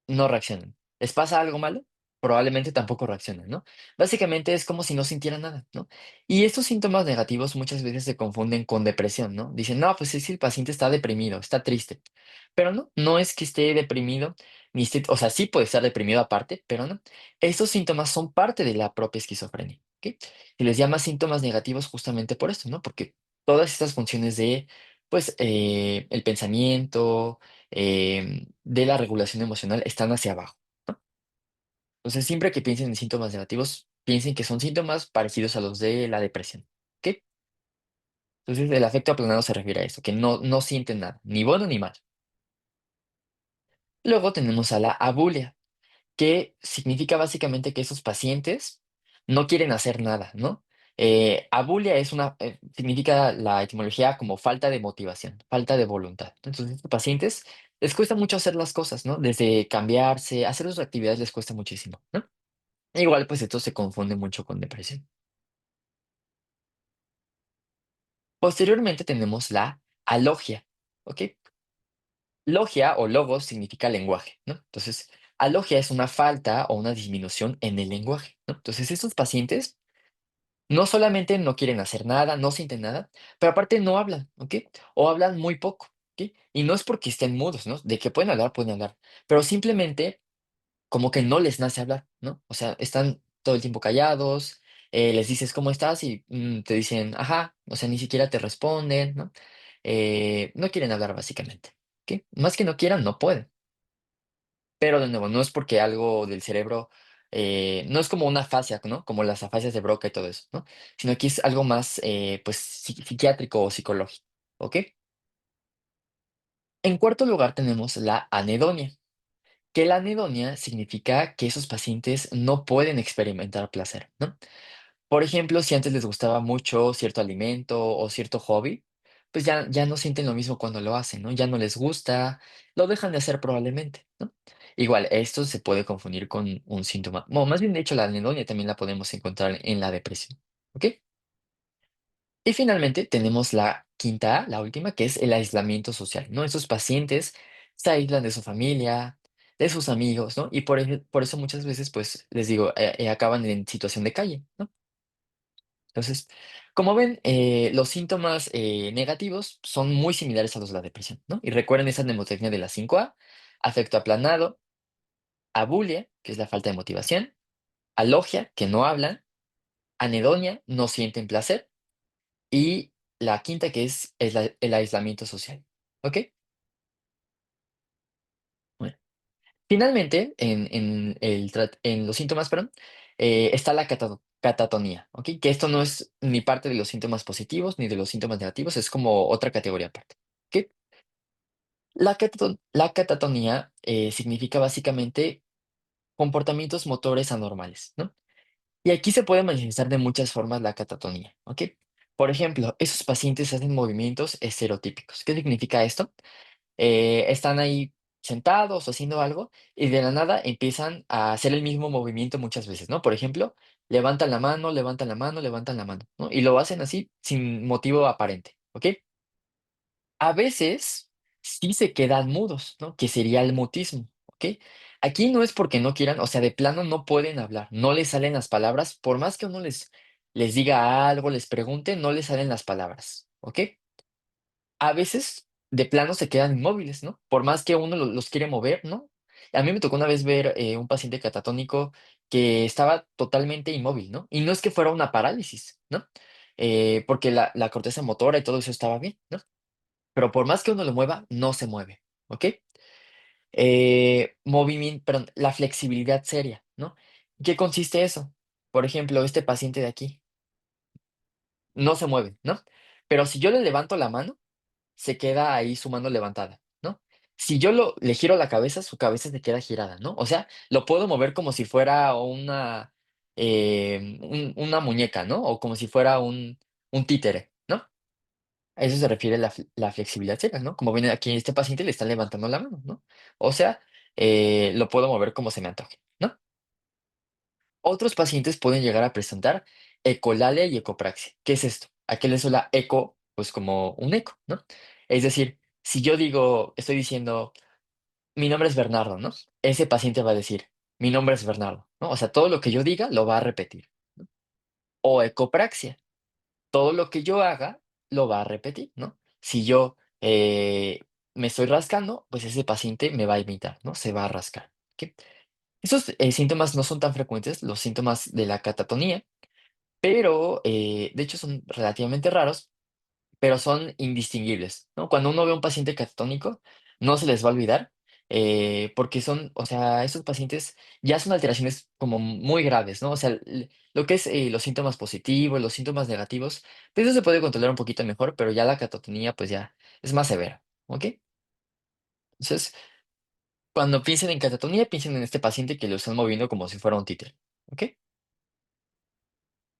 no reaccionan. ¿Les pasa algo malo? Probablemente tampoco reaccionan, ¿no? Básicamente es como si no sintieran nada, ¿no? Y estos síntomas negativos muchas veces se confunden con depresión, ¿no? Dicen, no, pues es que el paciente está deprimido, está triste. Pero no, no es que esté deprimido, o sea, sí puede estar deprimido aparte, pero no. Estos síntomas son parte de la propia esquizofrenia, ¿ok? Se les llama síntomas negativos justamente por esto, ¿no? Porque todas estas funciones de, pues, el pensamiento, de la regulación emocional están hacia abajo, ¿no? Entonces, siempre que piensen en síntomas negativos, piensen que son síntomas parecidos a los de la depresión, ¿ok? Entonces, el afecto aplanado se refiere a eso, que no sienten nada, ni bueno ni malo. Luego tenemos a la abulia, que significa básicamente que esos pacientes no quieren hacer nada, ¿no? Abulia significa la etimología como falta de motivación, falta de voluntad. Entonces, estos pacientes les cuesta mucho hacer las cosas, ¿no? Desde cambiarse, hacer sus actividades les cuesta muchísimo, ¿no? Igual, pues esto se confunde mucho con depresión. Posteriormente tenemos la alogia, ¿ok? Logia o logos significa lenguaje, ¿no? Entonces, alogia es una falta o una disminución en el lenguaje, ¿no? Entonces, estos pacientes no solamente no quieren hacer nada, no sienten nada, pero aparte no hablan, ¿ok? O hablan muy poco, ¿ok? Y no es porque estén mudos, ¿no? De que pueden hablar, pero simplemente como que no les nace hablar, ¿no? O sea, están todo el tiempo callados, les dices cómo estás y te dicen, ajá, o sea, ni siquiera te responden, ¿no? No quieren hablar básicamente, ¿ok? Más que no quieran, no pueden. Pero de nuevo, no es porque algo del cerebro, no es como una afasia, ¿no? Como las afasias de Broca y todo eso, ¿no? Sino que es algo más, pues, psiquiátrico o psicológico, ¿ok? En cuarto lugar tenemos la anedonia, que la anedonia significa que esos pacientes no pueden experimentar placer, ¿no? Por ejemplo, si antes les gustaba mucho cierto alimento o cierto hobby, pues ya no sienten lo mismo cuando lo hacen, ¿no? Ya no les gusta, lo dejan de hacer probablemente, ¿no? Igual, esto se puede confundir con un síntoma. Bueno, más bien, de hecho, la anedonia también la podemos encontrar en la depresión, ¿ok? Y finalmente tenemos la quinta A, la última, que es el aislamiento social, ¿no? Esos pacientes se aíslan de su familia, de sus amigos, ¿no? Y por eso muchas veces, pues, les digo, acaban en situación de calle, ¿no? Entonces, como ven, los síntomas negativos son muy similares a los de la depresión, ¿no? Y recuerden esa mnemotecnia de las 5A: afecto aplanado, abulia, que es la falta de motivación, alogia, que no hablan, anedonia, no sienten placer, y la quinta, que es el aislamiento social. ¿Ok? Bueno, finalmente, en los síntomas, perdón, está la catatonía, ¿ok? Que esto no es ni parte de los síntomas positivos ni de los síntomas negativos, es como otra categoría aparte. ¿Ok? La catatonía significa básicamente comportamientos motores anormales, ¿no? Y aquí se puede manifestar de muchas formas la catatonía, ¿ok? Por ejemplo, esos pacientes hacen movimientos estereotípicos. ¿Qué significa esto? Están ahí sentados o haciendo algo y de la nada empiezan a hacer el mismo movimiento muchas veces, ¿no? Por ejemplo, levantan la mano, levantan la mano, levantan la mano, ¿no? Y lo hacen así sin motivo aparente, ¿ok? A veces sí se quedan mudos, ¿no? Que sería el mutismo, ¿ok? Aquí no es porque no quieran, o sea, de plano no pueden hablar, no les salen las palabras, por más que uno les diga algo, les pregunte, no les salen las palabras, ¿ok? A veces de plano se quedan inmóviles, ¿no? Por más que uno los quiere mover, ¿no? A mí me tocó una vez ver un paciente catatónico que estaba totalmente inmóvil, ¿no? Y no es que fuera una parálisis, ¿no? Porque la corteza motora y todo eso estaba bien, ¿no? Pero por más que uno lo mueva, no se mueve, ¿ok? Perdón, la flexibilidad seria, ¿no? ¿Qué consiste eso? Por ejemplo, este paciente de aquí no se mueve, ¿no? Pero si yo le levanto la mano, se queda ahí su mano levantada, ¿no? Si yo le giro la cabeza, su cabeza se queda girada, ¿no? O sea, lo puedo mover como si fuera una muñeca, ¿no? O como si fuera un títere, ¿no? A eso se refiere la flexibilidad seria, ¿no? Como ven aquí, este paciente le están levantando la mano, ¿no? O sea, lo puedo mover como se me antoje, ¿no? Otros pacientes pueden llegar a presentar ecolalia y ecopraxia. ¿Qué es esto? Aquí les la eco, pues como un eco, ¿no? Es decir, si yo digo, estoy diciendo, mi nombre es Bernardo, ¿no? Ese paciente va a decir, mi nombre es Bernardo, ¿no? O sea, todo lo que yo diga lo va a repetir, ¿no? O ecopraxia, todo lo que yo haga lo va a repetir, ¿no? Si yo me estoy rascando, pues ese paciente me va a imitar, ¿no? Se va a rascar. ¿Ok? Esos síntomas no son tan frecuentes, los síntomas de la catatonía, pero de hecho son relativamente raros, pero son indistinguibles, ¿no? Cuando uno ve a un paciente catatónico, no se les va a olvidar, porque son, o sea, estos pacientes ya son alteraciones como muy graves, ¿no? O sea, lo que es los síntomas positivos, los síntomas negativos, pues eso se puede controlar un poquito mejor, pero ya la catatonía, pues ya es más severa, ¿ok? Entonces, cuando piensen en catatonía, piensen en este paciente que lo están moviendo como si fuera un títere, ¿ok?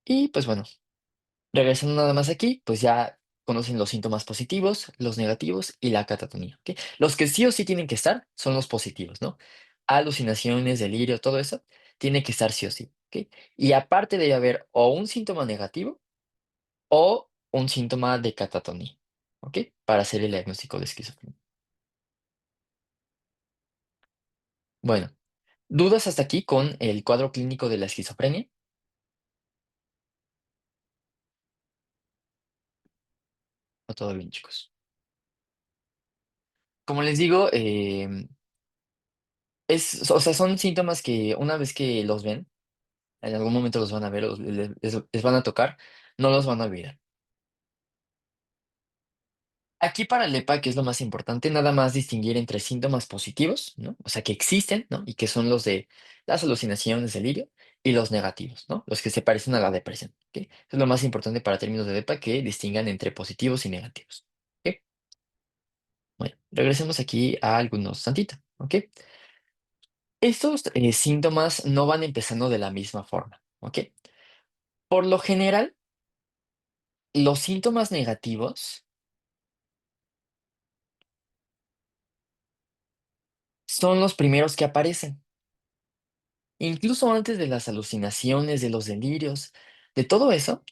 Y pues bueno. Regresando nada más aquí, pues ya conocen los síntomas positivos, los negativos y la catatonía, ¿ok? Los que sí o sí tienen que estar son los positivos, ¿no? Alucinaciones, delirio, todo eso tiene que estar sí o sí, ¿ok? Y aparte debe haber o un síntoma negativo o un síntoma de catatonía, ¿ok? Para hacer el diagnóstico de esquizofrenia. Bueno, ¿dudas hasta aquí con el cuadro clínico de la esquizofrenia? ¿O todo bien, chicos? Como les digo, o sea, son síntomas que una vez que los ven, en algún momento los van a ver, o les van a tocar, no los van a olvidar. Aquí para el EPA, que es lo más importante, nada más distinguir entre síntomas positivos, ¿no? O sea, que existen, ¿no? Y que son los de las alucinaciones, delirio, y los negativos, ¿no? Los que se parecen a la depresión, ¿ok? Eso es lo más importante para términos de EPA, que distingan entre positivos y negativos, ¿ok? Bueno, regresemos aquí a algunos tantito, ¿ok? Estos síntomas no van empezando de la misma forma, ¿ok? Por lo general, los síntomas negativos son los primeros que aparecen, incluso antes de las alucinaciones, de los delirios, de todo eso,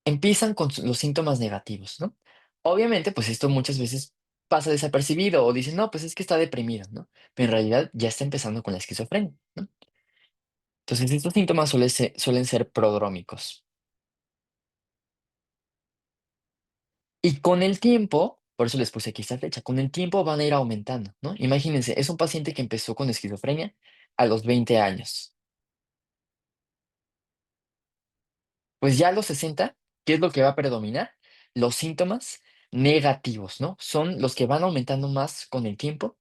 empiezan con los síntomas negativos, ¿no? Obviamente, pues esto muchas veces pasa desapercibido o dicen, no, pues es que está deprimido, ¿no? Pero en realidad ya está empezando con la esquizofrenia, ¿no? Entonces, estos síntomas suelen ser prodrómicos. Y con el tiempo, por eso les puse aquí esta flecha, con el tiempo van a ir aumentando, ¿no? Imagínense, es un paciente que empezó con esquizofrenia a los 20 años. Pues ya a los 60, ¿qué es lo que va a predominar? Los síntomas negativos, ¿no? Son los que van aumentando más con el tiempo.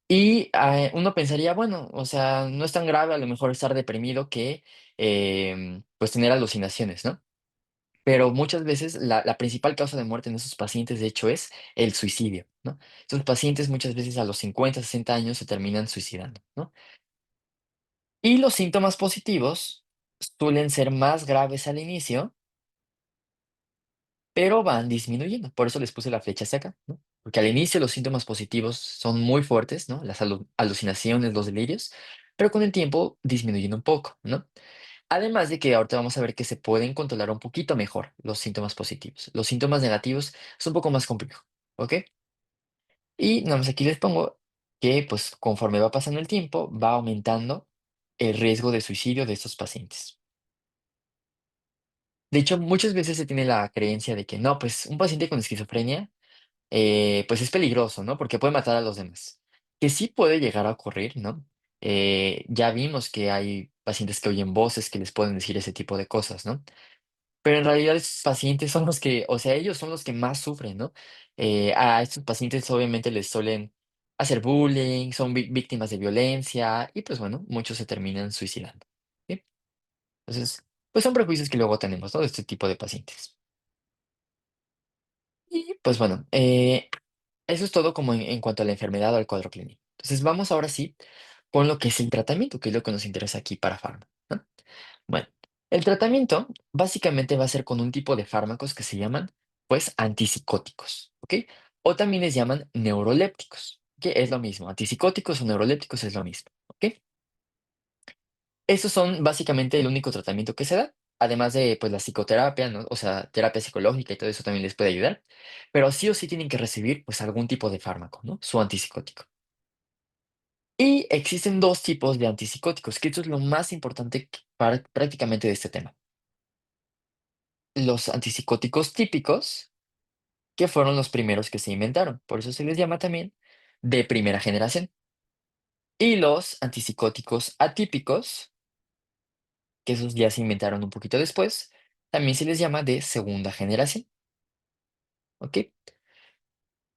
Y uno pensaría, bueno, o sea, no es tan grave a lo mejor estar deprimido que pues tener alucinaciones, ¿no? Pero muchas veces la principal causa de muerte en esos pacientes, de hecho, es el suicidio, ¿no? Estos pacientes muchas veces a los 50, 60 años se terminan suicidando, ¿no? Y los síntomas positivos suelen ser más graves al inicio, pero van disminuyendo. Por eso les puse la flecha hacia acá, ¿no? Porque al inicio los síntomas positivos son muy fuertes, ¿no? Las alucinaciones, los delirios, pero con el tiempo disminuyen un poco, ¿no? Además de que ahorita vamos a ver que se pueden controlar un poquito mejor los síntomas positivos. Los síntomas negativos es un poco más complejo, ¿ok? Y nada más aquí les pongo que, pues, conforme va pasando el tiempo, va aumentando el riesgo de suicidio de estos pacientes. De hecho, muchas veces se tiene la creencia de que no, pues un paciente con esquizofrenia pues es peligroso, ¿no? Porque puede matar a los demás. Que sí puede llegar a ocurrir, ¿no? Ya vimos que hay pacientes que oyen voces que les pueden decir ese tipo de cosas, ¿no? Pero en realidad esos pacientes son los que, o sea, ellos son los que más sufren, ¿no? A estos pacientes obviamente les suelen hacer bullying, son víctimas de violencia y pues bueno, muchos se terminan suicidando. ¿Sí? Entonces, pues son prejuicios que luego tenemos, ¿no? De este tipo de pacientes. Y pues bueno, eso es todo como en cuanto a la enfermedad o al cuadro clínico. Entonces vamos ahora sí con lo que es el tratamiento, que es lo que nos interesa aquí para Pharma, ¿no? Bueno, el tratamiento básicamente va a ser con un tipo de fármacos que se llaman, pues, antipsicóticos, ¿ok? O también les llaman neurolépticos, que es lo mismo. Antipsicóticos o neurolépticos es lo mismo, ¿ok? Estos son básicamente el único tratamiento que se da, además de, pues, la psicoterapia, ¿no? O sea, terapia psicológica y todo eso también les puede ayudar, pero sí o sí tienen que recibir, pues, algún tipo de fármaco, ¿no? Su antipsicótico. Y existen dos tipos de antipsicóticos, que esto es lo más importante prácticamente de este tema. Los antipsicóticos típicos, que fueron los primeros que se inventaron, por eso se les llama también de primera generación. Y los antipsicóticos atípicos, que esos ya se inventaron un poquito después, también se les llama de segunda generación. ¿Ok?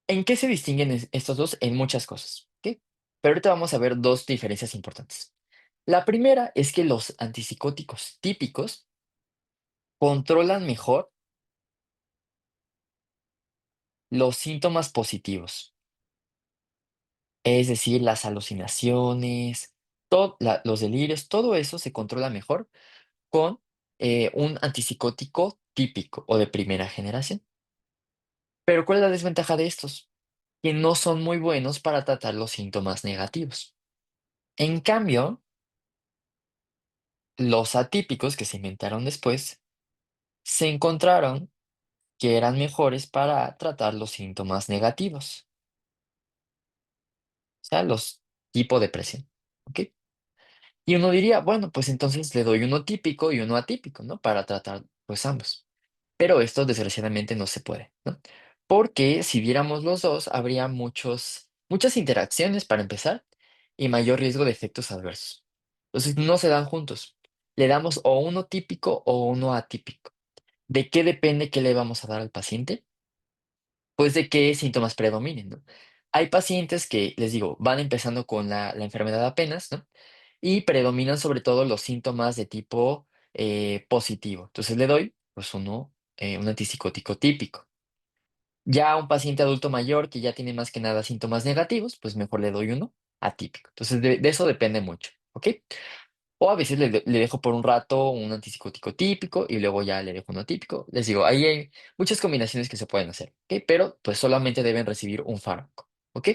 ¿En qué se distinguen estos dos? En muchas cosas. ¿Ok? Pero ahorita vamos a ver dos diferencias importantes. La primera es que los antipsicóticos típicos controlan mejor los síntomas positivos, es decir, las alucinaciones, los delirios, todo eso se controla mejor con un antipsicótico típico o de primera generación. Pero ¿cuál es la desventaja de estos? Que no son muy buenos para tratar los síntomas negativos. En cambio, los atípicos que se inventaron después se encontraron que eran mejores para tratar los síntomas negativos, o sea, los tipo depresión. ¿Ok? Y uno diría, bueno, pues entonces le doy uno típico y uno atípico, ¿no? Para tratar pues ambos. Pero esto desgraciadamente no se puede, ¿no? Porque si viéramos los dos, habría muchas interacciones para empezar y mayor riesgo de efectos adversos. Entonces no se dan juntos. Le damos o uno típico o uno atípico. ¿De qué depende qué le vamos a dar al paciente? Pues de qué síntomas predominen, ¿no? Hay pacientes que, les digo, van empezando con la enfermedad apenas, ¿no? Y predominan sobre todo los síntomas de tipo positivo. Entonces le doy, pues un antipsicótico típico. Ya a un paciente adulto mayor que ya tiene más que nada síntomas negativos, pues mejor le doy uno atípico. Entonces de eso depende mucho, ¿ok? O a veces le dejo por un rato un antipsicótico típico y luego ya le dejo uno típico. Les digo, ahí hay muchas combinaciones que se pueden hacer, ¿ok? Pero pues solamente deben recibir un fármaco, ¿ok?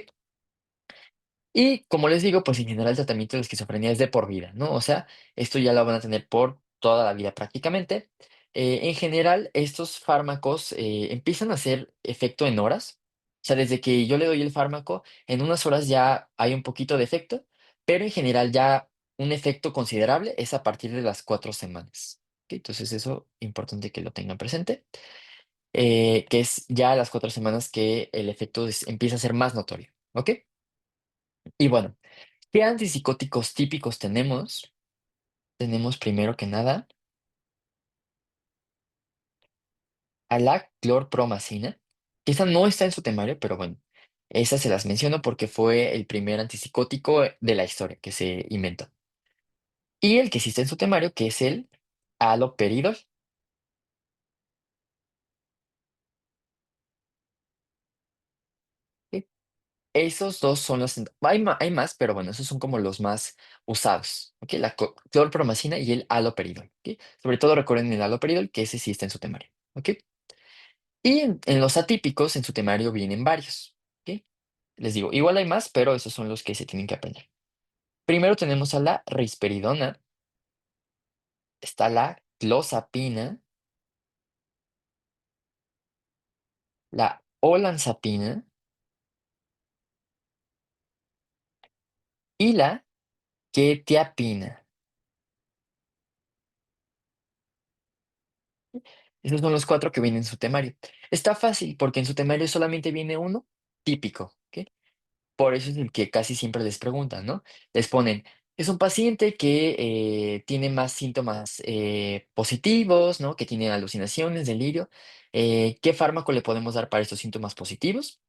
Y como les digo, pues en general el tratamiento de la esquizofrenia es de por vida, ¿no? O sea, esto ya lo van a tener por toda la vida prácticamente. En general, estos fármacos empiezan a hacer efecto en horas. O sea, desde que yo le doy el fármaco, en unas horas ya hay un poquito de efecto, pero en general ya un efecto considerable es a partir de las 4 semanas. ¿Ok? Entonces, eso importante que lo tengan presente, que es ya a las 4 semanas que el efecto empieza a ser más notorio. ¿Ok? Y bueno. ¿Qué antipsicóticos típicos tenemos? Tenemos primero que nada a la clorpromacina, que esa no está en su temario, pero bueno, esas se las menciono porque fue el primer antipsicótico de la historia que se inventó. Y el que sí está en su temario, que es el haloperidol. ¿Ok? Esos dos son los... hay más, pero bueno, esos son como los más usados. ¿Ok? La clorpromacina y el haloperidol. ¿Ok? Sobre todo recuerden el haloperidol, que ese sí está en su temario. ¿Ok? Y en los atípicos, en su temario vienen varios. ¿Ok? Les digo, igual hay más, pero esos son los que se tienen que aprender. Primero tenemos a la risperidona, está la clozapina, la olanzapina y la quetiapina. Esos son los cuatro que vienen en su temario. Está fácil porque en su temario solamente viene uno típico. ¿Ok? Por eso es el que casi siempre les preguntan, ¿no? Les ponen, es un paciente que tiene más síntomas positivos, ¿no? Que tiene alucinaciones, delirio. ¿Qué fármaco le podemos dar para estos síntomas positivos?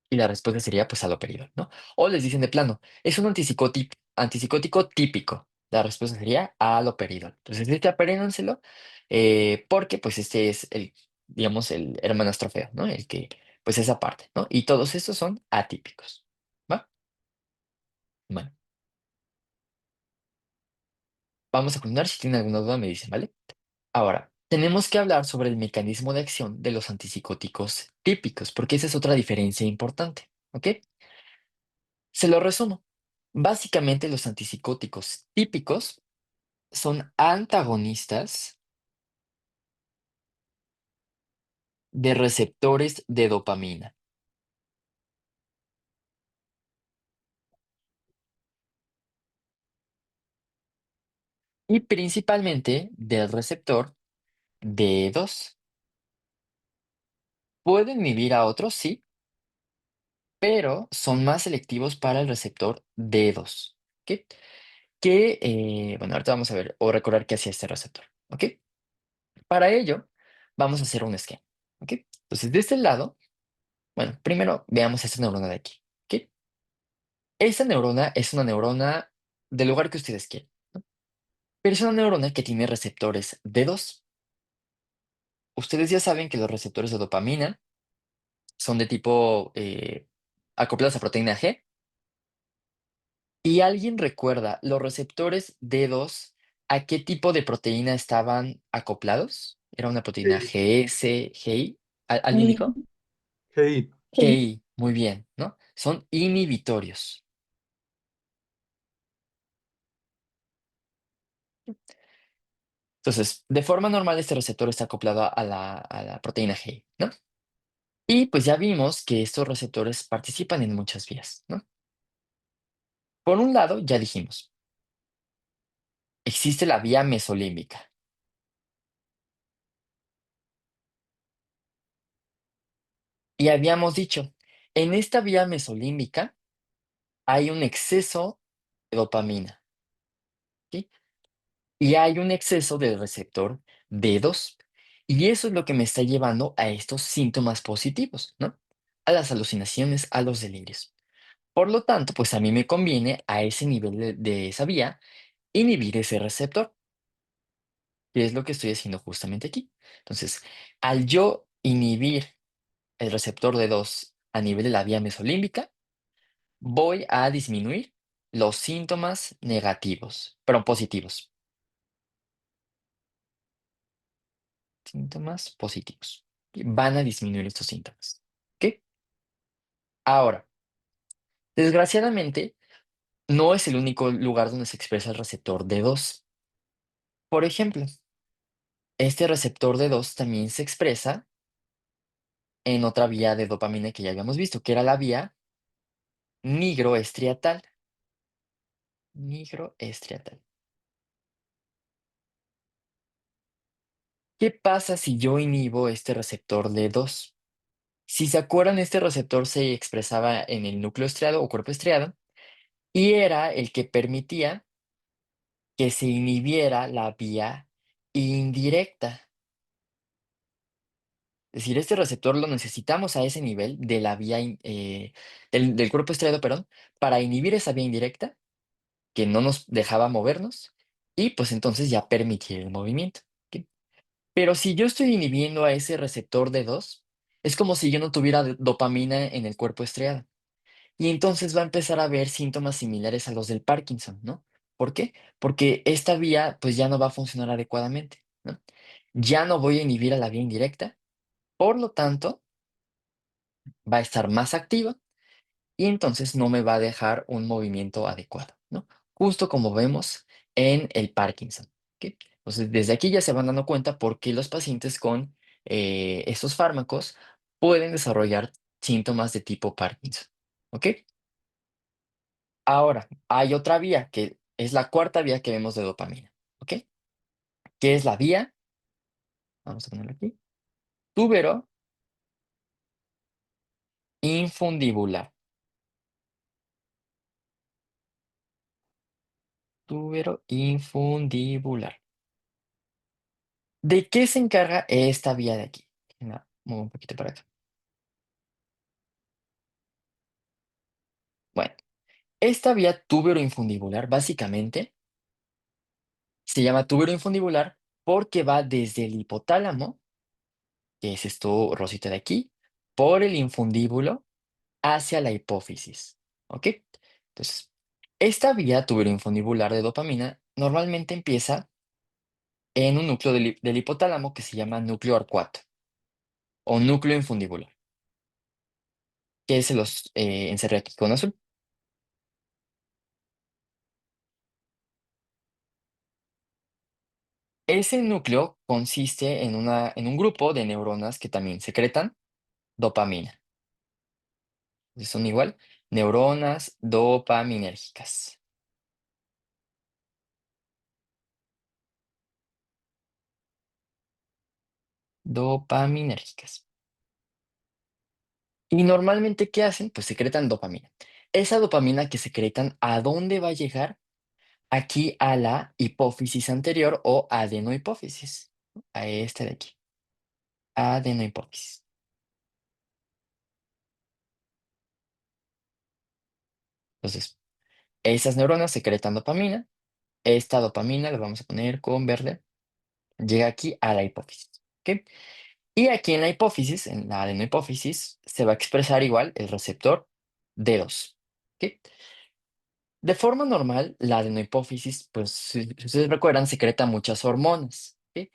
Y la respuesta sería, pues, haloperidol, ¿no? O les dicen de plano, es un antipsicótico típico. La respuesta sería haloperidol. Entonces, este apréndanselo, porque, pues, este es digamos, el hermanastro feo, ¿no? El que, pues, esa parte, ¿no? Y todos estos son atípicos, ¿va? Bueno, vamos a continuar. Si tienen alguna duda, me dicen, ¿vale? Ahora, tenemos que hablar sobre el mecanismo de acción de los antipsicóticos típicos, porque esa es otra diferencia importante, ¿ok? Se lo resumo. Básicamente, los antipsicóticos típicos son antagonistas de receptores de dopamina y principalmente del receptor D2. Pueden inhibir a otros, sí, pero son más selectivos para el receptor D2. ¿Ok? Bueno, ahorita vamos a ver o recordar qué hacía este receptor. ¿Ok? Para ello, vamos a hacer un esquema. ¿Ok? Entonces, de este lado, bueno, primero veamos esta neurona de aquí. ¿Ok? Esta neurona es una neurona del lugar que ustedes quieran, ¿no? Pero es una neurona que tiene receptores D2. Ustedes ya saben que los receptores de dopamina son de tipo acoplados a proteína G. ¿Y alguien recuerda los receptores D2 a qué tipo de proteína estaban acoplados? ¿Era una proteína Hey, GS, GI? ¿Alguien Eh, dijo? hey, sí, GI, muy bien, ¿no? Son inhibitorios. Entonces, de forma normal, este receptor está acoplado a la proteína GI, ¿no? Y pues ya vimos que estos receptores participan en muchas vías, ¿no? Por un lado, ya dijimos, existe la vía mesolímbica. Y habíamos dicho, en esta vía mesolímbica hay un exceso de dopamina, ¿sí? Y hay un exceso del receptor D2. Y eso es lo que me está llevando a estos síntomas positivos, ¿no? A las alucinaciones, a los delirios. Por lo tanto, pues a mí me conviene a ese nivel de esa vía inhibir ese receptor, que es lo que estoy haciendo justamente aquí. Entonces, al yo inhibir el receptor D2 a nivel de la vía mesolímbica, voy a disminuir los síntomas negativos, pero positivos. Síntomas positivos. Y van a disminuir estos síntomas. ¿Ok? Ahora, desgraciadamente, no es el único lugar donde se expresa el receptor D2. Por ejemplo, este receptor D2 también se expresa en otra vía de dopamina que ya habíamos visto, que era la vía nigroestriatal. Nigroestriatal. ¿Qué pasa si yo inhibo este receptor D2? Si se acuerdan, este receptor se expresaba en el núcleo estriado o cuerpo estriado y era el que permitía que se inhibiera la vía indirecta. Es decir, este receptor lo necesitamos a ese nivel de la vía del cuerpo estriado, perdón, para inhibir esa vía indirecta que no nos dejaba movernos y pues entonces ya permitir el movimiento. ¿Ok? Pero si yo estoy inhibiendo a ese receptor D2, es como si yo no tuviera dopamina en el cuerpo estriado. Y entonces va a empezar a haber síntomas similares a los del Parkinson, ¿no? ¿Por qué? Porque esta vía pues ya no va a funcionar adecuadamente, ¿no? Ya no voy a inhibir a la vía indirecta, por lo tanto, va a estar más activa y entonces no me va a dejar un movimiento adecuado, ¿no? Justo como vemos en el Parkinson, ¿ok? Entonces, desde aquí ya se van dando cuenta por qué los pacientes con estos fármacos pueden desarrollar síntomas de tipo Parkinson, ¿ok? Ahora, hay otra vía que es la cuarta vía que vemos de dopamina, ¿ok? Que es la vía, vamos a ponerlo aquí, túbero infundibular. Túbero infundibular. ¿De qué se encarga esta vía de aquí? La muevo un poquito para acá. Bueno, esta vía túbero infundibular básicamente se llama túbero infundibular porque va desde el hipotálamo, que es esto rosita de aquí, por el infundíbulo hacia la hipófisis, ¿ok? Entonces, esta vía tubero-infundibular de dopamina normalmente empieza en un núcleo del hipotálamo que se llama núcleo arcuato o núcleo infundibular, que se los encerré aquí con azul. Ese núcleo consiste en un grupo de neuronas que también secretan dopamina. Son igual, neuronas dopaminérgicas. Dopaminérgicas. Y normalmente, ¿qué hacen? Pues secretan dopamina. Esa dopamina que secretan, ¿a dónde va a llegar? Aquí a la hipófisis anterior o adenohipófisis. a este de aquí, adenohipófisis. Entonces, esas neuronas secretan dopamina. Esta dopamina la vamos a poner con verde. Llega aquí a la hipófisis. ¿Ok? Y aquí en la hipófisis, en la adenohipófisis, se va a expresar igual el receptor D2. ¿Ok? De forma normal, la adenohipófisis, pues si ustedes recuerdan, secreta muchas hormonas. ¿Ok?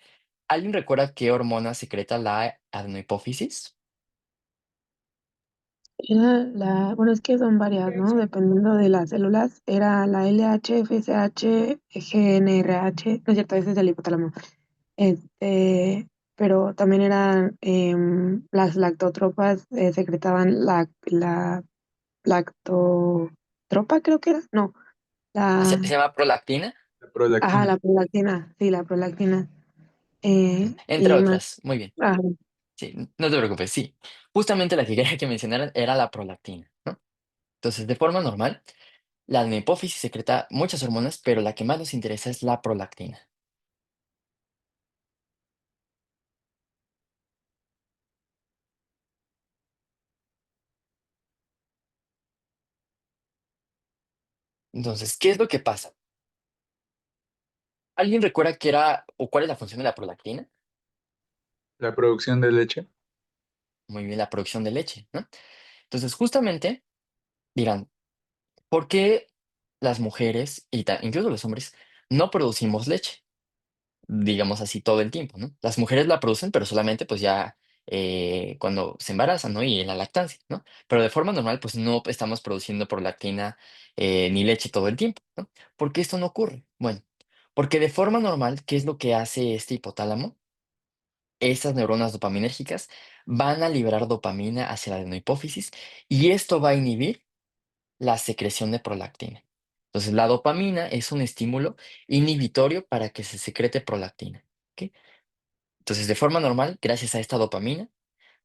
¿Alguien recuerda qué hormona secreta la adenohipófisis? Bueno, es que son varias, ¿no? Dependiendo de las células, era la LH, FSH, GNRH, no es cierto, ese es el hipotálamo. Pero también eran las lactotropas, secretaban la lactotropa, creo que era, no, Se la, llama prolactina, La ajá, prolactina. la prolactina, sí, la prolactina. entre Y más, otras. Muy bien. ajá, Sí, no te preocupes, sí. Justamente la que quería que mencionaran era la prolactina, ¿no? Entonces, de forma normal, la adenohipófisis secreta muchas hormonas, pero la que más nos interesa es la prolactina. Entonces, ¿qué es lo que pasa? ¿Alguien recuerda qué era o cuál es la función de la prolactina? La producción de leche. Muy bien, la producción de leche, ¿no? Entonces, justamente dirán, ¿por qué las mujeres y incluso los hombres no producimos leche? Digamos así, todo el tiempo, ¿no? Las mujeres la producen, pero solamente pues ya cuando se embarazan, ¿no? Y en la lactancia, ¿no? Pero de forma normal, pues no estamos produciendo prolactina ni leche todo el tiempo, ¿no? ¿Por qué esto no ocurre? Bueno, porque de forma normal, ¿qué es lo que hace este hipotálamo? Estas neuronas dopaminérgicas van a liberar dopamina hacia la adenohipófisis y esto va a inhibir la secreción de prolactina. Entonces, la dopamina es un estímulo inhibitorio para que se secrete prolactina. ¿Ok? Entonces, de forma normal, gracias a esta dopamina,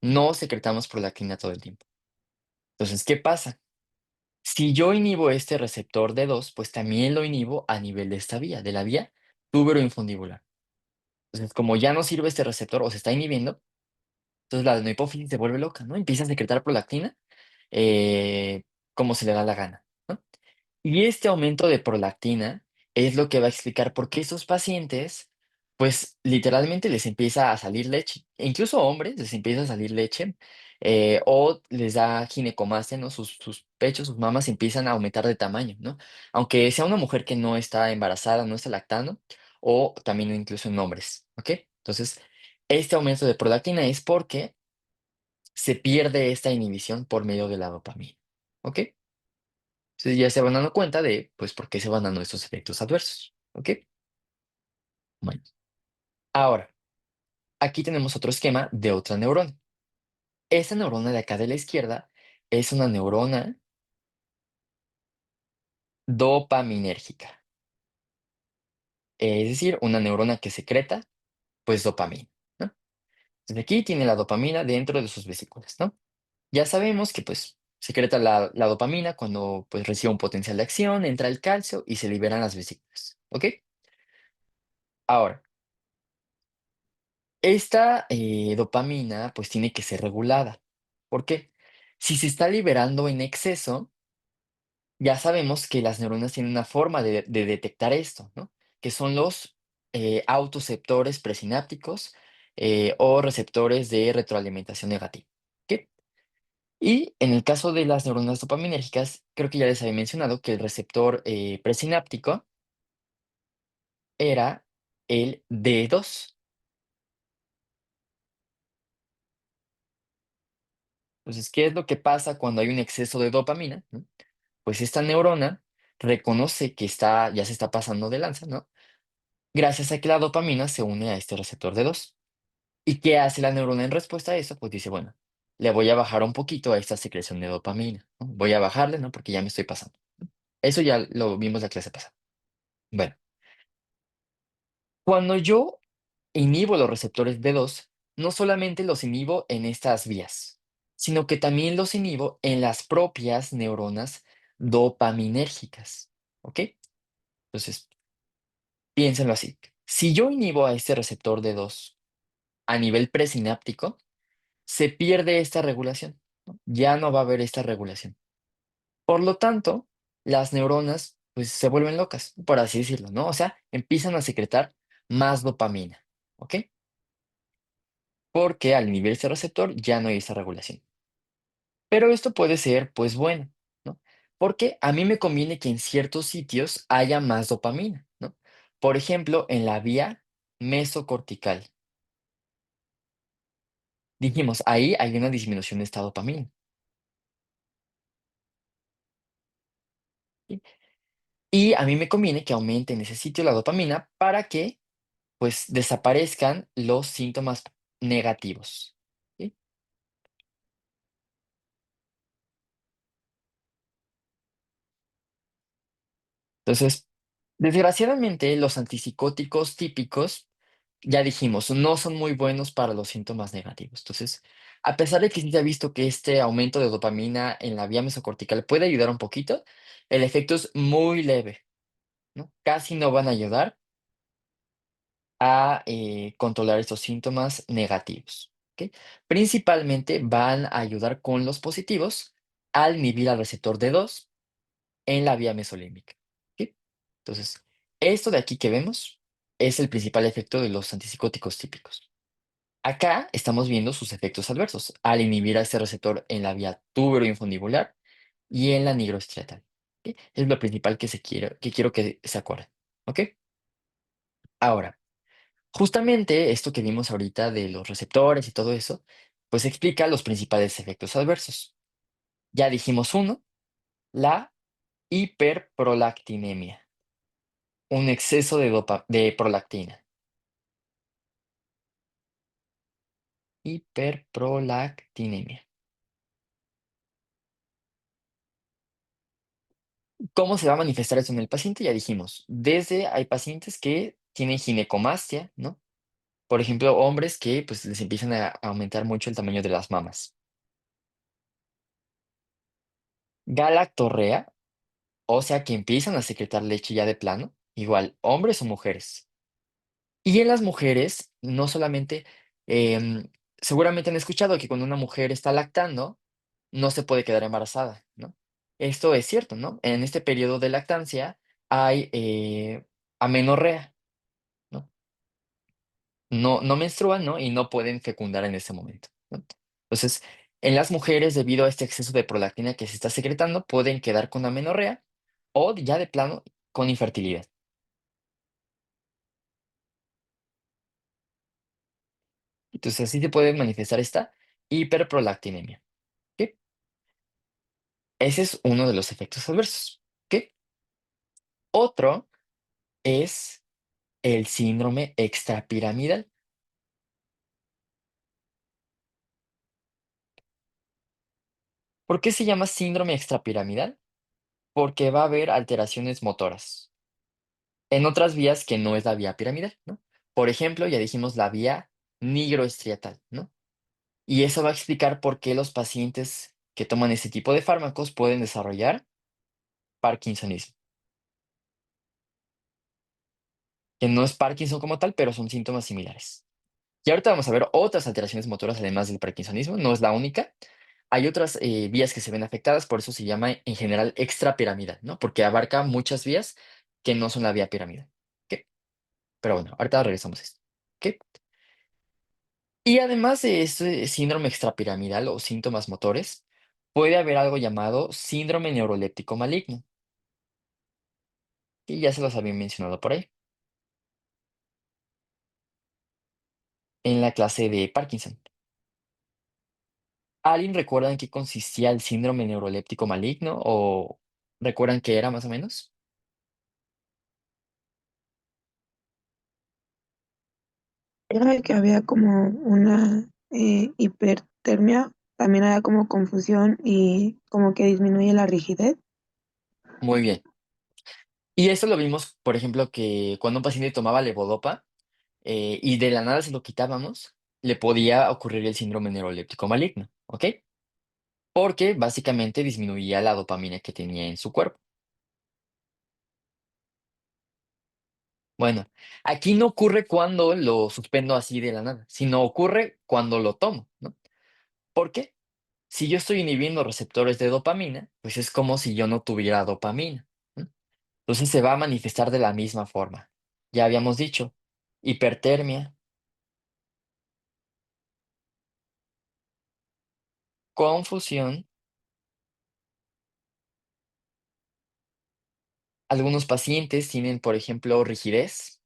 no secretamos prolactina todo el tiempo. Entonces, ¿qué pasa? Si yo inhibo este receptor D2, pues también lo inhibo a nivel de esta vía, de la vía tuberoinfundibular. Entonces, como ya no sirve este receptor o se está inhibiendo, entonces la adenohipófisis se vuelve loca, ¿no? Empieza a secretar prolactina eh, como se le da la gana, ¿no? Y este aumento de prolactina es lo que va a explicar por qué esos pacientes, pues literalmente les empieza a salir leche. E incluso a hombres les empieza a salir leche o les da ginecomastia, ¿no? Sus pechos, sus mamas empiezan a aumentar de tamaño, ¿no? Aunque sea una mujer que no está embarazada, no está lactando, o también incluso en hombres, ¿ok? Entonces, este aumento de prolactina es porque se pierde esta inhibición por medio de la dopamina, ¿ok? Entonces ya se van dando cuenta de, pues, por qué se van dando estos efectos adversos, ¿ok? Bueno, ahora, aquí tenemos otro esquema de otra neurona. Esta neurona de acá de la izquierda es una neurona dopaminérgica, es decir, una neurona que secreta, pues, dopamina, ¿no? Entonces aquí tiene la dopamina dentro de sus vesículas, ¿no? Ya sabemos que, pues, secreta la dopamina cuando, pues, recibe un potencial de acción, entra el calcio y se liberan las vesículas, ¿ok? Ahora, esta dopamina pues tiene que ser regulada. ¿Por qué? Si se está liberando en exceso, ya sabemos que las neuronas tienen una forma de detectar esto, ¿no? Que son los autoceptores presinápticos o receptores de retroalimentación negativa. ¿Ok? Y en el caso de las neuronas dopaminérgicas, creo que ya les había mencionado que el receptor presináptico era el D2. Entonces, ¿qué es lo que pasa cuando hay un exceso de dopamina? ¿No? Pues esta neurona reconoce que ya se está pasando de lanza, ¿no? Gracias a que la dopamina se une a este receptor de 2. ¿Y qué hace la neurona en respuesta a eso? Pues dice, bueno, le voy a bajar un poquito a esta secreción de dopamina, ¿no? Voy a bajarle, ¿no? Porque ya me estoy pasando. Eso ya lo vimos la clase pasada. Bueno, cuando yo inhibo los receptores B2, no solamente los inhibo en estas vías, sino que también los inhibo en las propias neuronas dopaminérgicas. ¿Ok? Entonces, piénsenlo así. Si yo inhibo a este receptor D2 a nivel presináptico, se pierde esta regulación, ¿no? Ya no va a haber esta regulación. Por lo tanto, las neuronas pues se vuelven locas, por así decirlo, ¿no? O sea, empiezan a secretar más dopamina, ¿ok? Porque al inhibir ese receptor ya no hay esa regulación. Pero esto puede ser, pues bueno, ¿no? Porque a mí me conviene que en ciertos sitios haya más dopamina, ¿no? Por ejemplo, en la vía mesocortical. Dijimos, ahí hay una disminución de esta dopamina. ¿Sí? Y a mí me conviene que aumente en ese sitio la dopamina para que, pues, desaparezcan los síntomas negativos. ¿Sí? Entonces, desgraciadamente, los antipsicóticos típicos, ya dijimos, no son muy buenos para los síntomas negativos. Entonces, a pesar de que sí se ha visto que este aumento de dopamina en la vía mesocortical puede ayudar un poquito, el efecto es muy leve, ¿no? Casi no van a ayudar a controlar estos síntomas negativos. ¿Ok? Principalmente van a ayudar con los positivos al inhibir al receptor D2 en la vía mesolímbica. ¿Ok? Entonces, esto de aquí que vemos es el principal efecto de los antipsicóticos típicos. Acá estamos viendo sus efectos adversos al inhibir a este receptor en la vía tuberoinfundibular y en la nigroestriatal. ¿Ok? Es lo principal que quiero que se acuerden. ¿Ok? Ahora, justamente esto que vimos ahorita de los receptores y todo eso, pues explica los principales efectos adversos. Ya dijimos uno, la hiperprolactinemia, un exceso de prolactina. Hiperprolactinemia. ¿Cómo se va a manifestar eso en el paciente? Ya dijimos, desde hay pacientes que tienen ginecomastia, ¿no? Por ejemplo, hombres que pues les empiezan a aumentar mucho el tamaño de las mamas. Galactorrea, o sea que empiezan a secretar leche ya de plano, igual, hombres o mujeres. Y en las mujeres, no solamente, seguramente han escuchado que cuando una mujer está lactando, no se puede quedar embarazada, ¿no? Esto es cierto, ¿no? En este periodo de lactancia hay amenorrea, ¿no? No menstruan, ¿no? Y no pueden fecundar en ese momento, ¿no? Entonces, en las mujeres, debido a este exceso de prolactina que se está secretando, pueden quedar con amenorrea o ya de plano con infertilidad. Entonces, así se puede manifestar esta hiperprolactinemia. ¿Ok? Ese es uno de los efectos adversos. ¿Ok? Otro es el síndrome extrapiramidal. ¿Por qué se llama síndrome extrapiramidal? Porque va a haber alteraciones motoras en otras vías que no es la vía piramidal, ¿no? Por ejemplo, ya dijimos la vía nigroestriatal, ¿no? Y eso va a explicar por qué los pacientes que toman ese tipo de fármacos pueden desarrollar parkinsonismo, que no es Parkinson como tal, pero son síntomas similares. Y ahorita vamos a ver otras alteraciones motoras además del parkinsonismo, no es la única. Hay otras vías que se ven afectadas, por eso se llama en general extrapiramidal, ¿no? Porque abarca muchas vías que no son la vía piramidal. ¿Ok? Pero bueno, ahorita regresamos a esto. ¿Ok? Y además de este síndrome extrapiramidal o síntomas motores, puede haber algo llamado síndrome neuroléptico maligno, y ya se los había mencionado por ahí, en la clase de Parkinson. ¿Alguien recuerda en qué consistía el síndrome neuroléptico maligno o recuerdan qué era más o menos? Era que había como una hipertermia, también había como confusión y como que disminuye la rigidez. Muy bien. Y eso lo vimos, por ejemplo, que cuando un paciente tomaba levodopa y de la nada se lo quitábamos, le podía ocurrir el síndrome neuroléptico maligno, ¿ok? Porque básicamente disminuía la dopamina que tenía en su cuerpo. Bueno, aquí no ocurre cuando lo suspendo así de la nada, sino ocurre cuando lo tomo, ¿no? ¿Por qué? Si yo estoy inhibiendo receptores de dopamina, pues es como si yo no tuviera dopamina, ¿no? Entonces se va a manifestar de la misma forma. Ya habíamos dicho, hipertermia, confusión. Algunos pacientes tienen, por ejemplo, rigidez,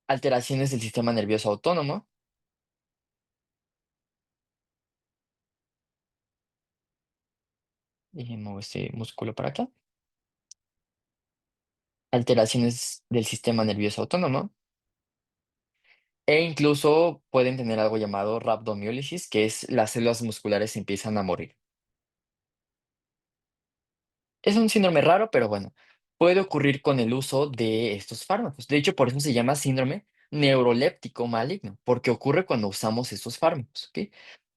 alteraciones del sistema nervioso autónomo. Déjenme mover este músculo para acá. Alteraciones del sistema nervioso autónomo. E incluso pueden tener algo llamado rhabdomiólisis, que es las células musculares empiezan a morir. Es un síndrome raro, pero bueno, puede ocurrir con el uso de estos fármacos. De hecho, por eso se llama síndrome neuroléptico maligno, porque ocurre cuando usamos estos fármacos, ¿ok?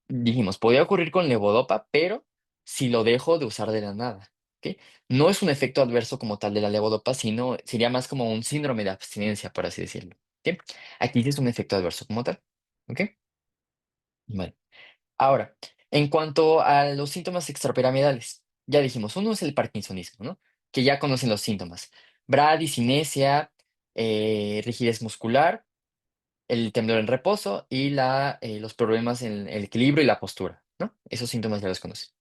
Dijimos, podría ocurrir con levodopa, pero si lo dejo de usar de la nada, ¿ok? No es un efecto adverso como tal de la levodopa, sino sería más como un síndrome de abstinencia, por así decirlo, ¿ok? Aquí sí es un efecto adverso como tal, ¿ok? Bueno. Ahora, en cuanto a los síntomas extrapiramidales, ya dijimos, uno es el parkinsonismo, ¿no? Que ya conocen los síntomas. Bradicinesia, rigidez muscular, el temblor en reposo y los problemas en el equilibrio y la postura, ¿no? Esos síntomas ya los conocen.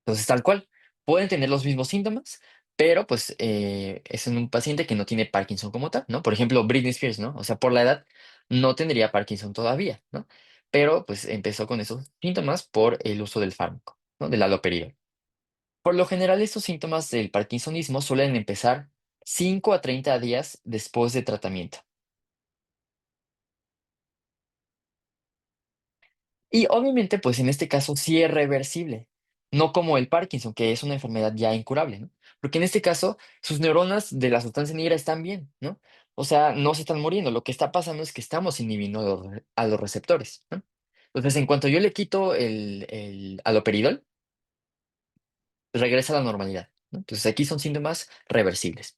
Entonces, tal cual, pueden tener los mismos síntomas, pero pues es en un paciente que no tiene Parkinson como tal, ¿no? Por ejemplo, Britney Spears, ¿no? O sea, por la edad no tendría Parkinson todavía, ¿no? Pero pues empezó con esos síntomas por el uso del fármaco, ¿no? Del haloperidol. Por lo general, estos síntomas del parkinsonismo suelen empezar 5 a 30 días después de tratamiento. Y obviamente, pues en este caso sí es reversible, no como el Parkinson, que es una enfermedad ya incurable, ¿no? Porque en este caso, sus neuronas de la sustancia negra están bien, ¿no? O sea, no se están muriendo. Lo que está pasando es que estamos inhibiendo a los receptores, ¿no? Entonces, en cuanto yo le quito el haloperidol, regresa a la normalidad, ¿no? Entonces, aquí son síntomas reversibles.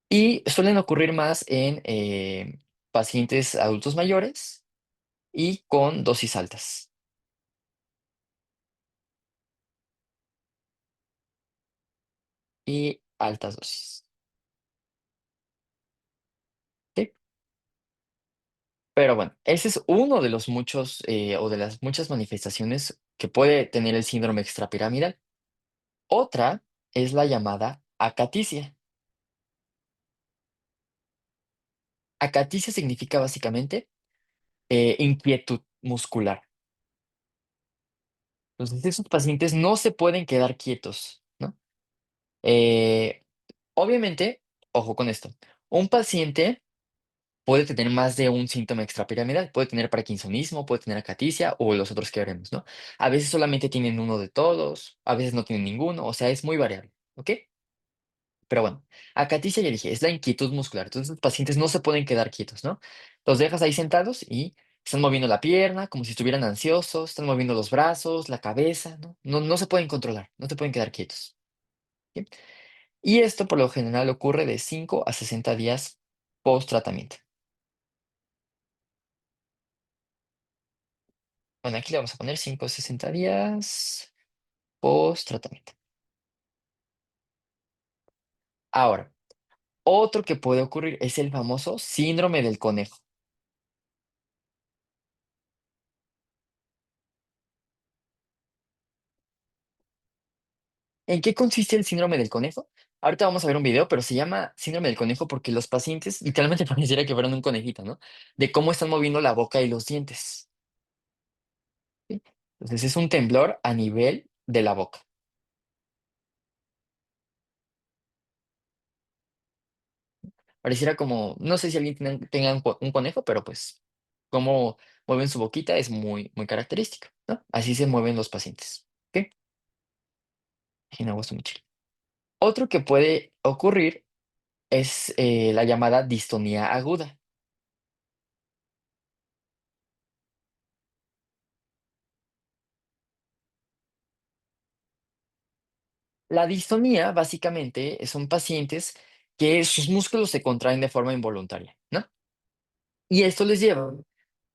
Y suelen ocurrir más en pacientes adultos mayores y con dosis altas y altas dosis. ¿Sí? Pero bueno, ese es uno de los muchos o de las muchas manifestaciones que puede tener el síndrome extrapiramidal. Otra es la llamada acaticia. Acaticia significa básicamente inquietud muscular. Entonces, esos pacientes no se pueden quedar quietos, ¿no? Eh, obviamente, ojo con esto, un paciente puede tener más de un síntoma extrapiramidal, puede tener parkinsonismo, puede tener acaticia o los otros que veremos, ¿no? A veces solamente tienen uno de todos, a veces no tienen ninguno, o sea, es muy variable, ¿ok? Pero bueno, acaticia ya dije, es la inquietud muscular, entonces los pacientes no se pueden quedar quietos, ¿no? Los dejas ahí sentados y están moviendo la pierna como si estuvieran ansiosos, están moviendo los brazos, la cabeza, ¿no? No se pueden controlar, no se pueden quedar quietos. ¿Ok? Y esto por lo general ocurre de 5 a 60 días post tratamiento. Bueno, aquí le vamos a poner 5 a 60 días post tratamiento. Ahora, otro que puede ocurrir es el famoso síndrome del conejo. ¿En qué consiste el síndrome del conejo? Ahorita vamos a ver un video, pero se llama síndrome del conejo porque los pacientes literalmente pareciera que fueran un conejito, ¿no? De cómo están moviendo la boca y los dientes. ¿Sí? Entonces es un temblor a nivel de la boca. Pareciera como, no sé si alguien tenga un conejo, pero pues cómo mueven su boquita es muy, muy característico, ¿no? Así se mueven los pacientes. ¿Ok? Imagina vos mucho. Otro que puede ocurrir es la llamada distonía aguda. La distonía, básicamente, son pacientes que sus músculos se contraen de forma involuntaria, ¿no? Y esto les lleva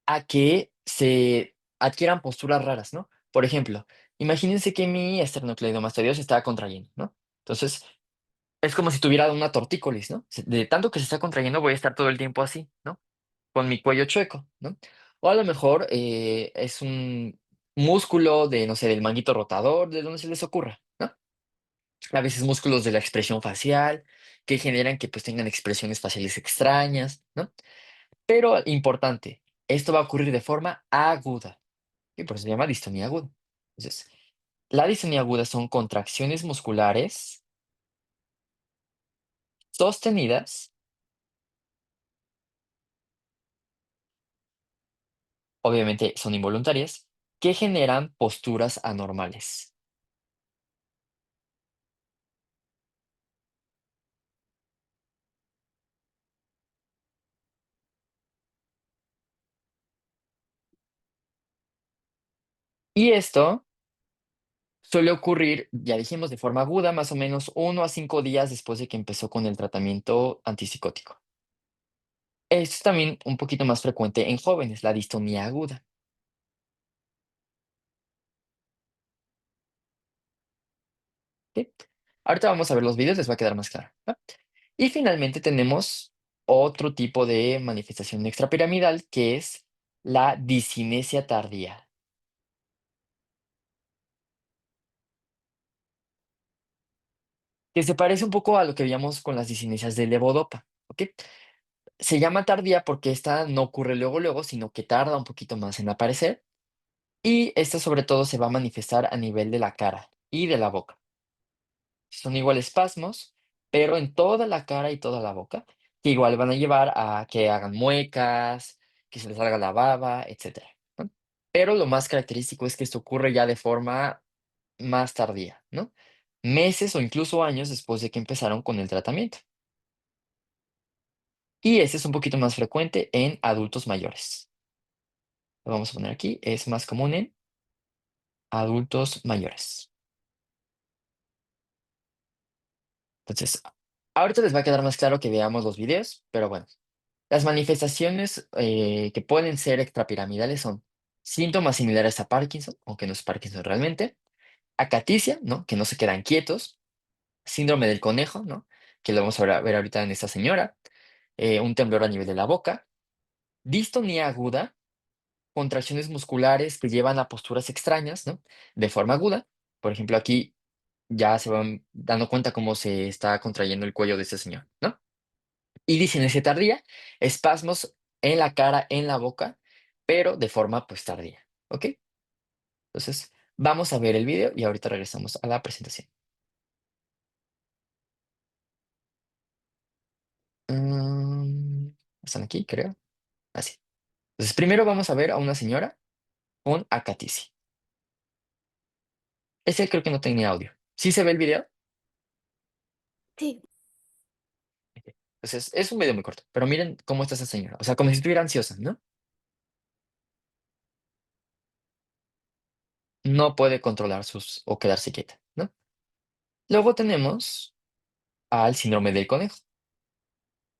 a que se adquieran posturas raras, ¿no? Por ejemplo, imagínense que mi esternocleidomastoideo se está contrayendo, ¿no? Entonces, es como si tuviera una tortícolis, ¿no? De tanto que se está contrayendo, voy a estar todo el tiempo así, ¿no? Con mi cuello chueco, ¿no? O a lo mejor es un músculo de, no sé, del manguito rotador, de donde se les ocurra, ¿no? A veces músculos de la expresión facial que generan que pues tengan expresiones faciales extrañas, ¿no? Pero importante, esto va a ocurrir de forma aguda y por eso se llama distonía aguda. Entonces, la distonía aguda son contracciones musculares sostenidas, obviamente son involuntarias, que generan posturas anormales. Y esto suele ocurrir, ya dijimos, de forma aguda, más o menos 1 a 5 días después de que empezó con el tratamiento antipsicótico. Esto es también un poquito más frecuente en jóvenes, la distonía aguda. ¿Ok? Ahorita vamos a ver los videos, les va a quedar más claro, ¿va? Y finalmente tenemos otro tipo de manifestación extrapiramidal que es la discinesia tardía, que se parece un poco a lo que veíamos con las discinesias de levodopa. ¿Ok? Se llama tardía porque esta no ocurre luego, luego, sino que tarda un poquito más en aparecer. Y esta sobre todo se va a manifestar a nivel de la cara y de la boca. Son igual espasmos, pero en toda la cara y toda la boca, que igual van a llevar a que hagan muecas, que se les salga la baba, etcétera, ¿no? Pero lo más característico es que esto ocurre ya de forma más tardía, ¿no? Meses o incluso años después de que empezaron con el tratamiento. Y este es un poquito más frecuente en adultos mayores. Lo vamos a poner aquí, es más común en adultos mayores. Entonces, ahorita les va a quedar más claro que veamos los videos, pero bueno, las manifestaciones que pueden ser extrapiramidales son síntomas similares a Parkinson, aunque no es Parkinson realmente, acaticia, ¿no? Que no se quedan quietos, síndrome del conejo, ¿no? Que lo vamos a ver ahorita en esta señora, un temblor a nivel de la boca, distonía aguda, contracciones musculares que llevan a posturas extrañas, ¿no? De forma aguda. Por ejemplo, aquí ya se van dando cuenta cómo se está contrayendo el cuello de este señor, ¿no? Y discinesia tardía, espasmos en la cara, en la boca, pero de forma pues tardía, ¿ok? Entonces, vamos a ver el video y ahorita regresamos a la presentación. Mm, Están aquí, creo. Así. Entonces, primero vamos a ver a una señora con acaticia. Ese creo que no tenía audio. ¿Sí se ve el video? Sí, Ok. Entonces, es un video muy corto, pero miren cómo está esa señora. O sea, como si estuviera ansiosa, ¿no? No puede controlar sus o quedarse quieta, ¿no? Luego tenemos al síndrome del conejo.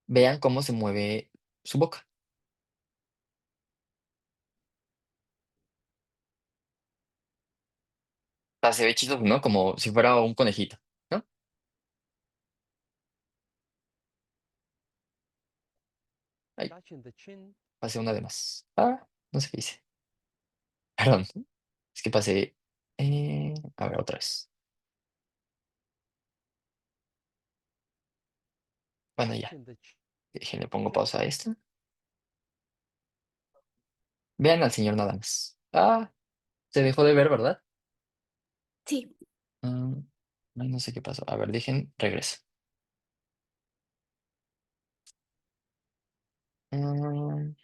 Vean cómo se mueve su boca. O sea, se ve chistoso, ¿no? Como si fuera un conejito, ¿no? Ahí, pasé una de más. No sé qué hice. Perdón, es que pasé. A ver, otra vez. Bueno, ya. Le pongo pausa a esto. Vean al señor nada más. Se dejó de ver, ¿verdad? sí. Mm, Ay, no sé qué pasó. A ver, dejen, regreso. Mm,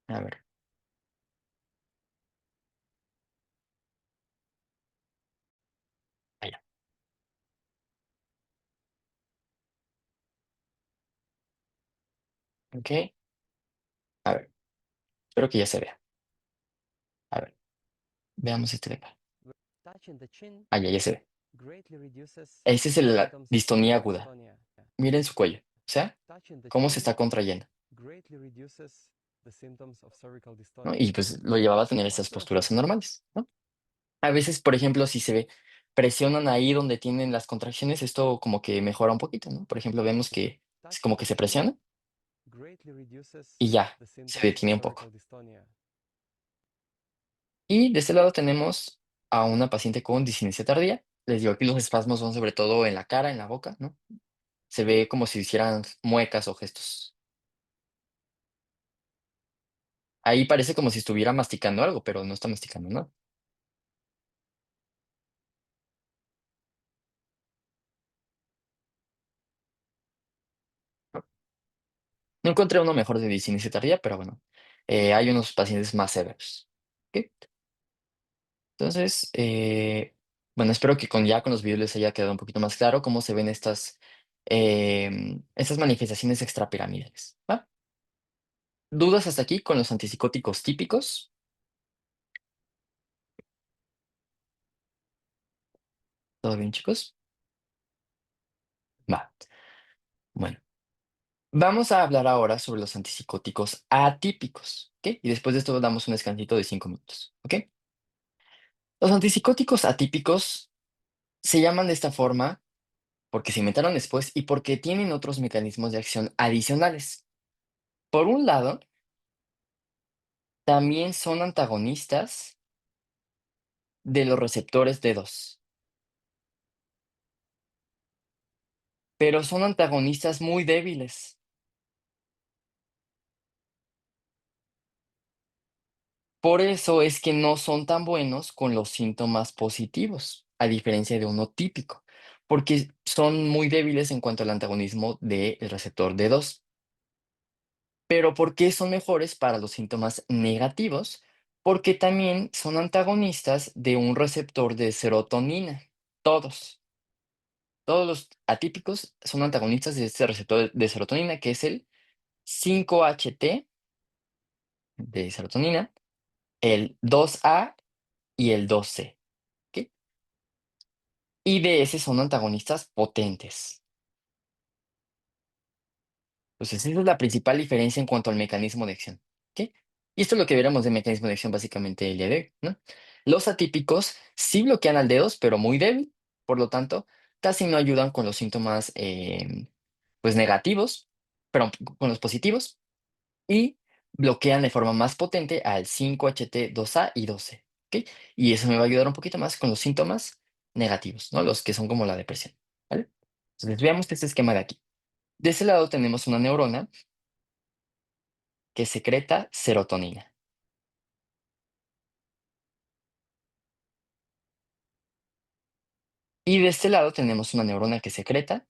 a ver, allá. Ok. A ver, espero que ya se vea. A ver, veamos este de acá. Ah, ya se ve. Esa es la distonía aguda. Miren su cuello. O sea, cómo se está contrayendo, ¿no? Y pues lo llevaba a tener esas posturas anormales, ¿no? A veces, por ejemplo, si se presionan ahí donde tienen las contracciones, esto como que mejora un poquito, ¿no? Por ejemplo, vemos que es como que se presiona y ya, se detiene un poco. Y de este lado tenemos a una paciente con discinesia tardía. Les digo, aquí los espasmos son sobre todo en la cara, en la boca, ¿no? Se ve como si hicieran muecas o gestos. Ahí parece como si estuviera masticando algo, pero no está masticando, ¿no? No encontré uno mejor de discinesia tardía, pero bueno, hay unos pacientes más severos. ¿Ok? Entonces, bueno, espero que con los videos les haya quedado un poquito más claro cómo se ven estas manifestaciones extrapiramidales, ¿va? ¿Dudas hasta aquí con los antipsicóticos típicos? ¿Todo bien, chicos? Va. Bueno, vamos a hablar ahora sobre los antipsicóticos atípicos, ¿ok? Y después de esto damos un descansito de 5 minutos, ¿ok? Los antipsicóticos atípicos se llaman de esta forma porque se inventaron después y porque tienen otros mecanismos de acción adicionales. Por un lado, también son antagonistas de los receptores D2, pero son antagonistas muy débiles. Por eso es que no son tan buenos con los síntomas positivos, a diferencia de uno típico, porque son muy débiles en cuanto al antagonismo del receptor D2. Pero ¿por qué son mejores para los síntomas negativos? Porque también son antagonistas de un receptor de serotonina. Todos, todos los atípicos son antagonistas de este receptor de serotonina, que es el 5-HT de serotonina, el 2A y el 2C. ¿Ok? Y de ese son antagonistas potentes. Entonces, esa es la principal diferencia en cuanto al mecanismo de acción. ¿Ok? Y esto es lo que veremos de mecanismo de acción básicamente el día de hoy, ¿no? Los atípicos sí bloquean al dedos, pero muy débil. Por lo tanto, casi no ayudan con los síntomas pues negativos, pero con los positivos. Y bloquean de forma más potente al 5-HT2A y 2C. ¿Ok? Y eso me va a ayudar un poquito más con los síntomas negativos, ¿no? Los que son como la depresión. ¿Vale? Entonces, veamos este esquema de aquí. De ese lado tenemos una neurona que secreta serotonina. Y de este lado tenemos una neurona que secreta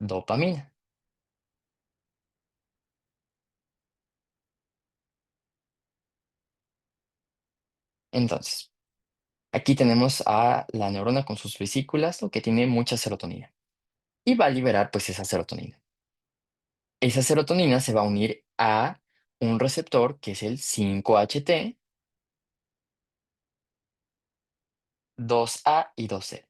dopamina. Entonces, aquí tenemos a la neurona con sus vesículas, lo que tiene mucha serotonina. Y va a liberar pues esa serotonina. Esa serotonina se va a unir a un receptor que es el 5-HT, 2A y 2C.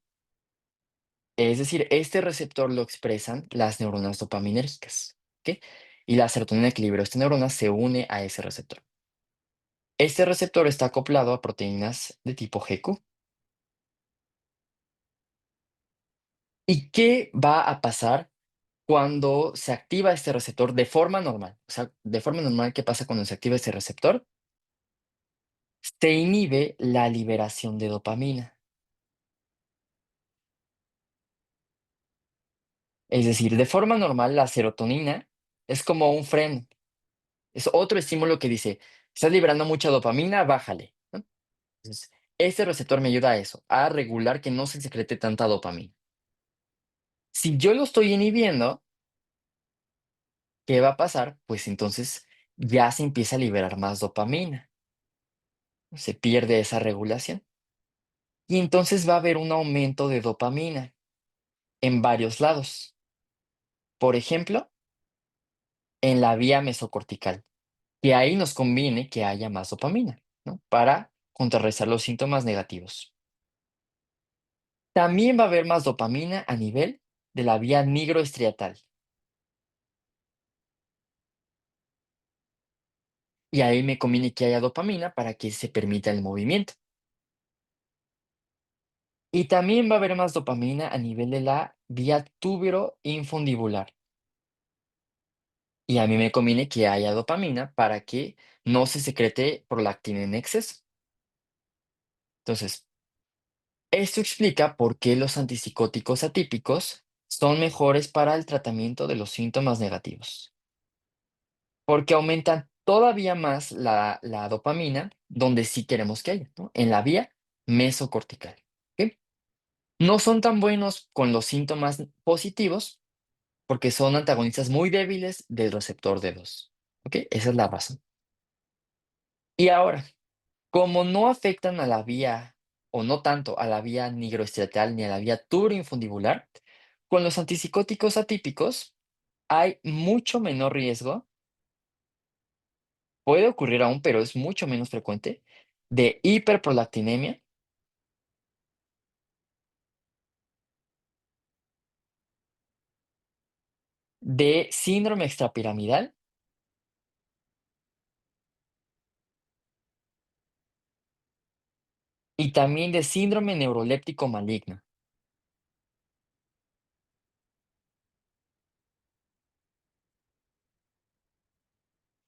Es decir, este receptor lo expresan las neuronas dopaminérgicas. ¿Ok? Y la serotonina que liberó esta neurona se une a ese receptor. Este receptor está acoplado a proteínas de tipo GQ. ¿Y qué va a pasar cuando se activa este receptor de forma normal? O sea, de forma normal, ¿qué pasa cuando se activa este receptor? Se inhibe la liberación de dopamina. Es decir, de forma normal, la serotonina es como un freno. Es otro estímulo que dice, estás liberando mucha dopamina, bájale, ¿no? Entonces, este receptor me ayuda a eso, a regular que no se secrete tanta dopamina. Si yo lo estoy inhibiendo, ¿qué va a pasar? Pues entonces ya se empieza a liberar más dopamina, se pierde esa regulación y entonces va a haber un aumento de dopamina en varios lados. Por ejemplo, en la vía mesocortical, que ahí nos conviene que haya más dopamina, ¿no? Para contrarrestar los síntomas negativos. También va a haber más dopamina a nivel de la vía nigroestriatal. Y ahí me conviene que haya dopamina para que se permita el movimiento. Y también va a haber más dopamina a nivel de la vía infundibular. Y a mí me conviene que haya dopamina para que no se secrete prolactina en exceso. Entonces, esto explica por qué los antipsicóticos atípicos son mejores para el tratamiento de los síntomas negativos. Porque aumentan todavía más la dopamina donde sí queremos que haya, ¿no? En la vía mesocortical. ¿Ok? No son tan buenos con los síntomas positivos porque son antagonistas muy débiles del receptor D2. ¿Ok? Esa es la razón. Y ahora, como no afectan a la vía, o no tanto a la vía nigroestriatal ni a la vía turoinfundibular, con los antipsicóticos atípicos hay mucho menor riesgo, puede ocurrir aún, pero es mucho menos frecuente, de hiperprolactinemia, de síndrome extrapiramidal y también de síndrome neuroléptico maligno.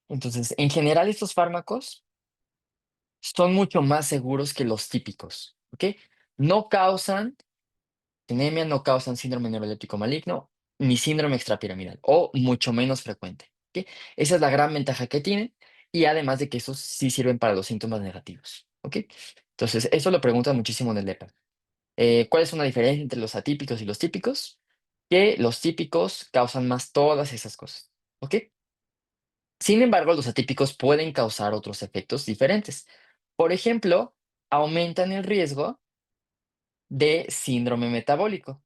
Entonces, en general, estos fármacos son mucho más seguros que los típicos, ¿ok? No causan anemia, no causan síndrome neuroléptico maligno ni síndrome extrapiramidal, o mucho menos frecuente, ¿ok? Esa es la gran ventaja que tienen, y además de que estos sí sirven para los síntomas negativos, ¿ok? Entonces, eso lo preguntan muchísimo en el EPA. ¿Cuál es una diferencia entre los atípicos y los típicos? Que los típicos causan más todas esas cosas, ¿ok? Sin embargo, los atípicos pueden causar otros efectos diferentes. Por ejemplo, aumentan el riesgo de síndrome metabólico.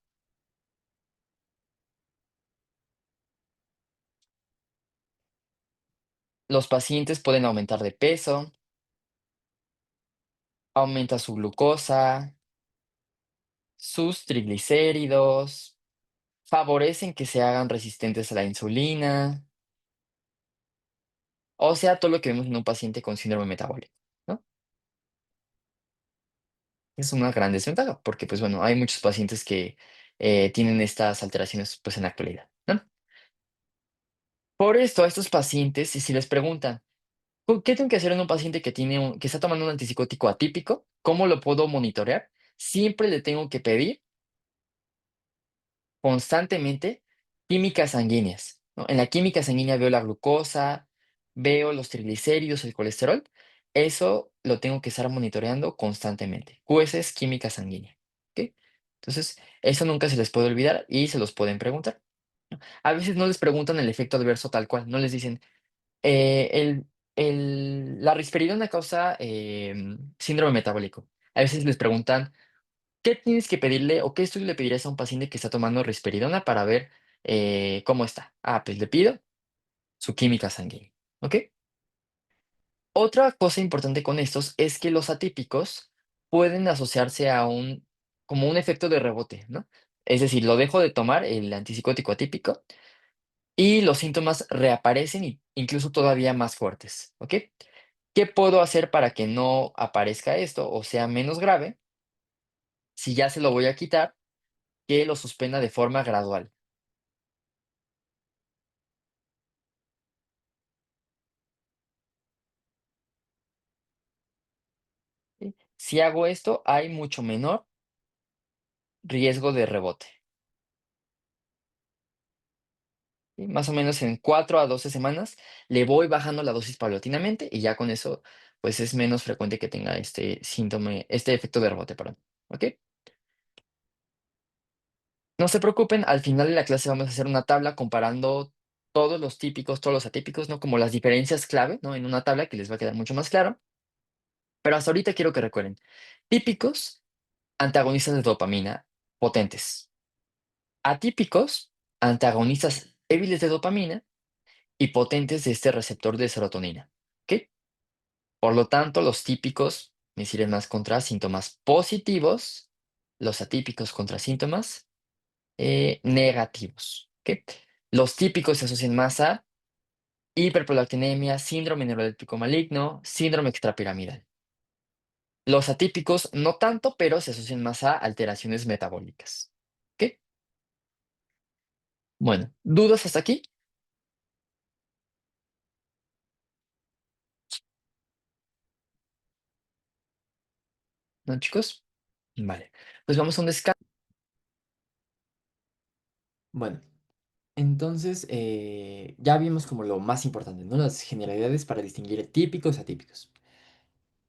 Los pacientes pueden aumentar de peso, aumenta su glucosa, sus triglicéridos, favorecen que se hagan resistentes a la insulina, o sea, todo lo que vemos en un paciente con síndrome metabólico, ¿no? Es una gran desventaja porque, pues bueno, hay muchos pacientes que tienen estas alteraciones, pues en la actualidad, ¿no? Por esto, a estos pacientes, si les preguntan, ¿qué tengo que hacer en un paciente que que está tomando un antipsicótico atípico? ¿Cómo lo puedo monitorear? Siempre le tengo que pedir constantemente químicas sanguíneas, ¿no? En la química sanguínea veo la glucosa, veo los triglicéridos, el colesterol. Eso lo tengo que estar monitoreando constantemente. QS es química sanguínea, ¿ok? Entonces, eso nunca se les puede olvidar y se los pueden preguntar. A veces no les preguntan el efecto adverso tal cual, no les dicen, la risperidona causa síndrome metabólico. A veces les preguntan, ¿qué tienes que pedirle o qué estudio le pedirías a un paciente que está tomando risperidona para ver cómo está? Ah, pues le pido su química sanguínea. ¿Ok? Otra cosa importante con estos es que los atípicos pueden asociarse a como un efecto de rebote, ¿no? Es decir, lo dejo de tomar, el antipsicótico atípico, y los síntomas reaparecen y incluso todavía más fuertes. ¿Ok? ¿Qué puedo hacer para que no aparezca esto o sea menos grave? Si ya se lo voy a quitar, que lo suspenda de forma gradual. ¿Sí? Si hago esto, hay mucho menor riesgo de rebote. ¿Sí? Más o menos en 4 a 12 semanas le voy bajando la dosis paulatinamente y ya con eso, pues es menos frecuente que tenga este síntoma, este efecto de rebote, perdón. ¿Ok? No se preocupen, al final de la clase vamos a hacer una tabla comparando todos los típicos, todos los atípicos, ¿no? Como las diferencias clave, ¿no? En una tabla que les va a quedar mucho más claro. Pero hasta ahorita quiero que recuerden. Típicos, antagonistas de dopamina potentes. Atípicos, antagonistas débiles de dopamina y potentes de este receptor de serotonina. ¿Ok? Por lo tanto, los típicos me sirven más contra síntomas positivos los atípicos contra síntomas negativos. ¿Ok? Los típicos se asocian más a hiperprolactinemia, síndrome neuroléptico maligno, síndrome extrapiramidal. Los atípicos no tanto, pero se asocian más a alteraciones metabólicas. ¿Ok? Bueno, ¿dudas hasta aquí? ¿No, chicos? Vale. Pues vamos a un descanso. Bueno, entonces ya vimos como lo más importante, ¿no? Las generalidades para distinguir típicos y atípicos.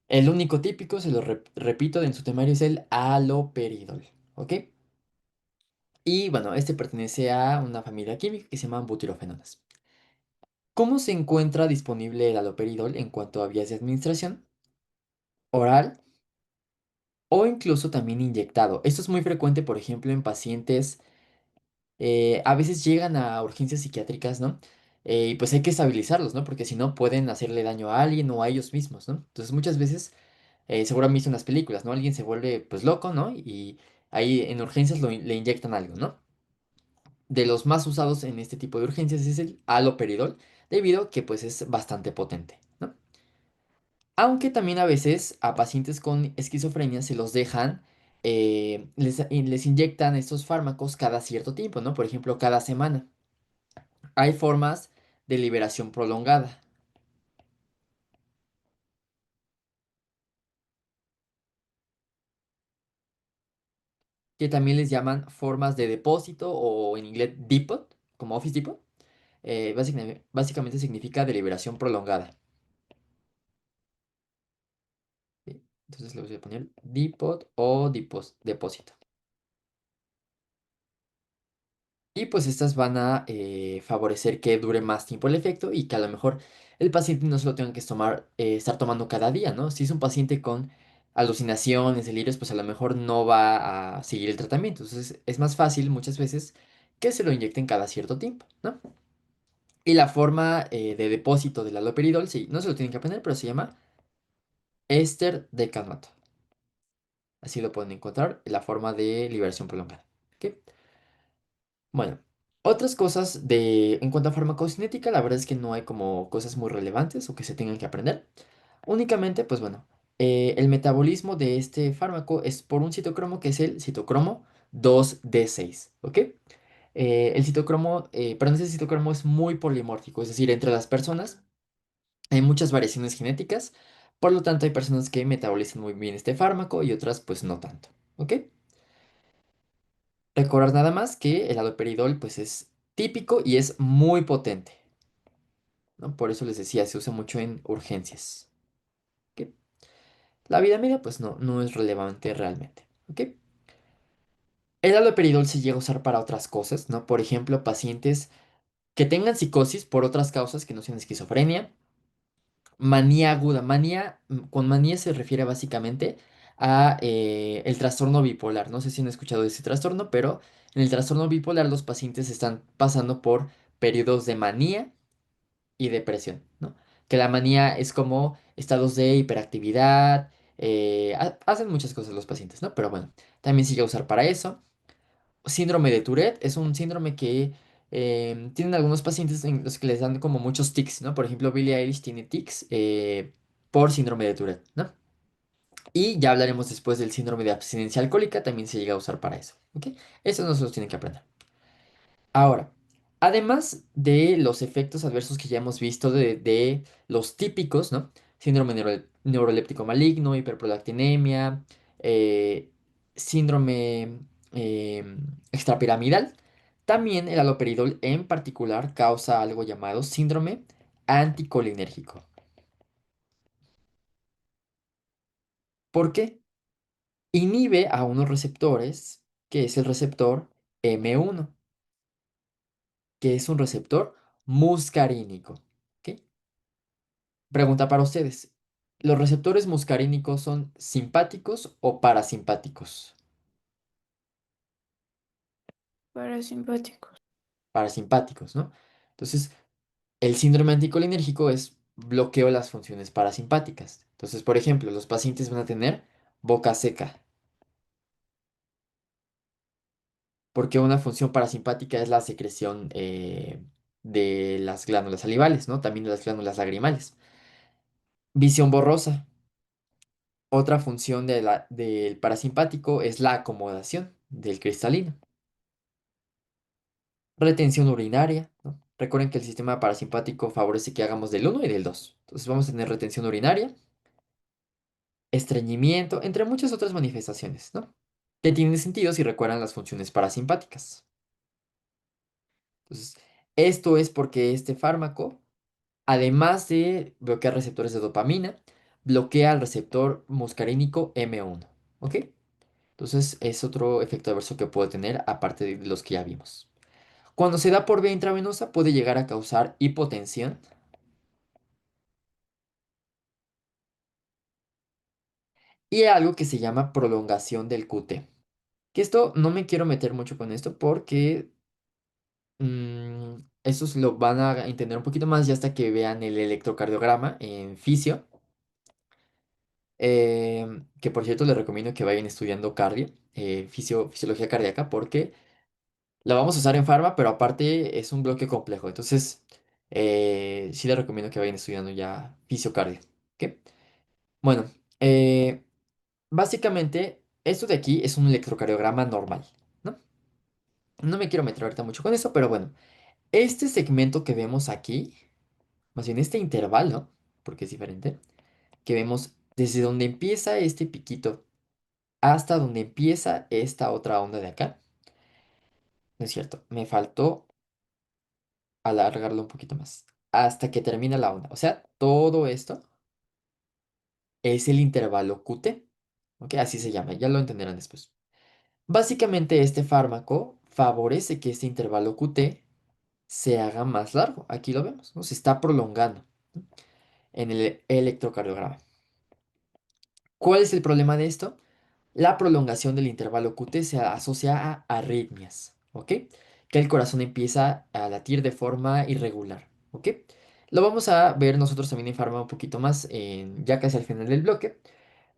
El único típico, se lo repito en su temario, es el haloperidol, ¿ok? Y bueno, este pertenece a una familia química que se llama butirofenonas. ¿Cómo se encuentra disponible el haloperidol en cuanto a vías de administración? Oral o incluso también inyectado. Esto es muy frecuente, por ejemplo, en pacientes, a veces llegan a urgencias psiquiátricas, ¿no? Y pues hay que estabilizarlos, ¿no? Porque si no pueden hacerle daño a alguien o a ellos mismos, ¿no? Entonces muchas veces, seguro han visto en las películas, ¿no? Alguien se vuelve pues loco, ¿no? Y ahí en urgencias le inyectan algo, ¿no? De los más usados en este tipo de urgencias es el haloperidol, debido a que pues es bastante potente, ¿no? Aunque también a veces a pacientes con esquizofrenia se los dejan, les inyectan estos fármacos cada cierto tiempo, ¿no? Por ejemplo, cada semana. Hay formas de liberación prolongada, que también les llaman formas de depósito o en inglés depot, como Office Depot. Básicamente significa de liberación prolongada. ¿Sí? Entonces le voy a poner depot o depósito. Y pues estas van a favorecer que dure más tiempo el efecto y que a lo mejor el paciente no se lo tenga que estar tomando cada día, ¿no? Si es un paciente con alucinaciones, delirios, pues a lo mejor no va a seguir el tratamiento. Entonces es más fácil muchas veces que se lo inyecten cada cierto tiempo, ¿no? Y la forma de depósito del haloperidol, sí, no se lo tienen que aprender, pero se llama éster de calmato. Así lo pueden encontrar en la forma de liberación prolongada. ¿Ok? Bueno, otras cosas en cuanto a farmacocinética, la verdad es que no hay como cosas muy relevantes o que se tengan que aprender. Únicamente, pues bueno, el metabolismo de este fármaco es por un citocromo que es el citocromo 2D6, ¿ok? Perdón, ese citocromo es muy polimórfico, es decir, entre las personas hay muchas variaciones genéticas, por lo tanto hay personas que metabolizan muy bien este fármaco y otras pues no tanto, ¿ok? Recordar nada más que el haloperidol pues es típico y es muy potente, ¿no? Por eso les decía, se usa mucho en urgencias. ¿Ok? La vida media pues no es relevante realmente. ¿Ok? El haloperidol se llega a usar para otras cosas, ¿no? Por ejemplo, pacientes que tengan psicosis por otras causas que no sean esquizofrenia, manía aguda. Con manía se refiere básicamente a el trastorno bipolar. No sé si han escuchado de ese trastorno, pero en el trastorno bipolar los pacientes están pasando por periodos de manía y depresión, ¿no? Que la manía es como estados de hiperactividad, hacen muchas cosas los pacientes, ¿no? Pero bueno, también se llega a usar para eso. Síndrome de Tourette es un síndrome que tienen algunos pacientes en los que les dan como muchos tics, ¿no? Por ejemplo, Billie Eilish tiene tics por síndrome de Tourette, ¿no? Y ya hablaremos después del síndrome de abstinencia alcohólica, también se llega a usar para eso, ¿ok? Eso no se los tienen que aprender. Ahora, además de los efectos adversos que ya hemos visto de los típicos, ¿no? Síndrome neuroléptico maligno, hiperprolactinemia, síndrome extrapiramidal, también el haloperidol en particular causa algo llamado síndrome anticolinérgico. ¿Por qué? Inhibe a unos receptores, que es el receptor M1, que es un receptor muscarínico. ¿Ok? Pregunta para ustedes. ¿Los receptores muscarínicos son simpáticos o parasimpáticos? Parasimpáticos. Parasimpáticos, ¿no? Entonces, el síndrome anticolinérgico es bloqueo de las funciones parasimpáticas. Entonces, por ejemplo, los pacientes van a tener boca seca, porque una función parasimpática es la secreción de las glándulas salivales, ¿no? También de las glándulas lagrimales. Visión borrosa. Otra función del parasimpático es la acomodación del cristalino. Retención urinaria, ¿no? Recuerden que el sistema parasimpático favorece que hagamos del uno y del 2. Entonces vamos a tener retención urinaria, estreñimiento, entre muchas otras manifestaciones, ¿no? Que tienen sentido si recuerdan las funciones parasimpáticas. Entonces, esto es porque este fármaco, además de bloquear receptores de dopamina, bloquea el receptor muscarínico M1, ¿ok? Entonces es otro efecto adverso que puede tener aparte de los que ya vimos. Cuando se da por vía intravenosa puede llegar a causar hipotensión y algo que se llama prolongación del QT. Que esto no me quiero meter mucho con esto porque estos lo van a entender un poquito más ya hasta que vean el electrocardiograma en fisio. Que por cierto les recomiendo que vayan estudiando cardio, fisiología cardíaca, porque la vamos a usar en farma, pero aparte es un bloque complejo. Entonces, sí les recomiendo que vayan estudiando ya fisiocardio. ¿Ok? Bueno, eh, básicamente esto de aquí es un electrocardiograma normal, ¿no? No me quiero meter ahorita mucho con eso, pero bueno, este segmento que vemos aquí, más bien este intervalo, porque es diferente, que vemos desde donde empieza este piquito hasta donde empieza esta otra onda de acá. No es cierto, me faltó alargarlo un poquito más. Hasta que termina la onda. O sea, todo esto es el intervalo QT. ¿Ok? Así se llama, ya lo entenderán después. Básicamente este fármaco favorece que este intervalo QT se haga más largo. Aquí lo vemos, ¿no? Se está prolongando, ¿no? En el electrocardiograma. ¿Cuál es el problema de esto? La prolongación del intervalo QT se asocia a arritmias, ¿ok? Que el corazón empieza a latir de forma irregular, ¿ok? Lo vamos a ver nosotros también en Pharma un poquito más ya casi al final del bloque.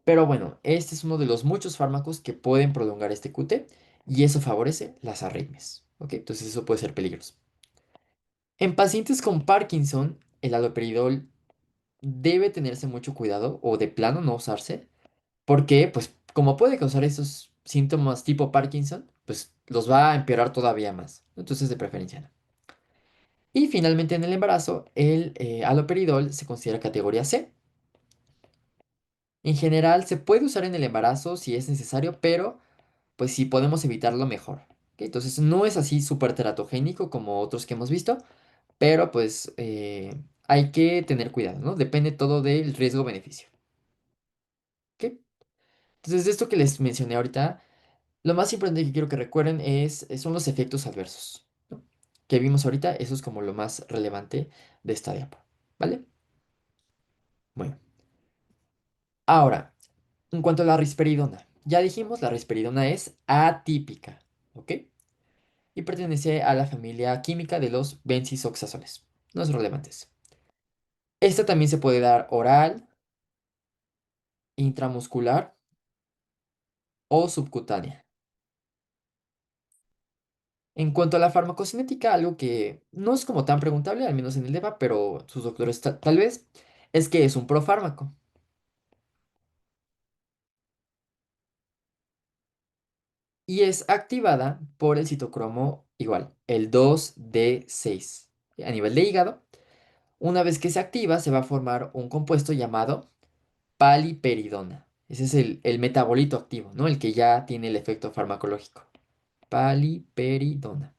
Pero bueno, este es uno de los muchos fármacos que pueden prolongar este QT y eso favorece las arritmias, ¿ok? Entonces eso puede ser peligroso. En pacientes con Parkinson, el haloperidol debe tenerse mucho cuidado o de plano no usarse porque, pues, como puede causar esos síntomas tipo Parkinson, pues los va a empeorar todavía más. Entonces, de preferencia no. Y finalmente, en el embarazo, el haloperidol se considera categoría C. En general, se puede usar en el embarazo si es necesario, pero, pues, si podemos evitarlo, mejor. ¿Ok? Entonces, no es así súper teratogénico como otros que hemos visto, pero, pues, hay que tener cuidado, ¿no? Depende todo del riesgo-beneficio. ¿Ok? Entonces, de esto que les mencioné ahorita. Lo más importante que quiero que recuerden son los efectos adversos, ¿no? Que vimos ahorita, eso es como lo más relevante de esta diapo, ¿vale? Bueno, ahora, en cuanto a la risperidona, ya dijimos, la risperidona es atípica, ¿ok? Y pertenece a la familia química de los benzisoxazoles. No es relevante eso. Esta también se puede dar oral, intramuscular o subcutánea. En cuanto a la farmacocinética, algo que no es como tan preguntable, al menos en el DEPA, pero sus doctores tal vez, es que es un profármaco y es activada por el citocromo igual, el 2D6. A nivel de hígado, una vez que se activa, se va a formar un compuesto llamado paliperidona. Ese es el metabolito activo, ¿no? El que ya tiene el efecto farmacológico. Paliperidona.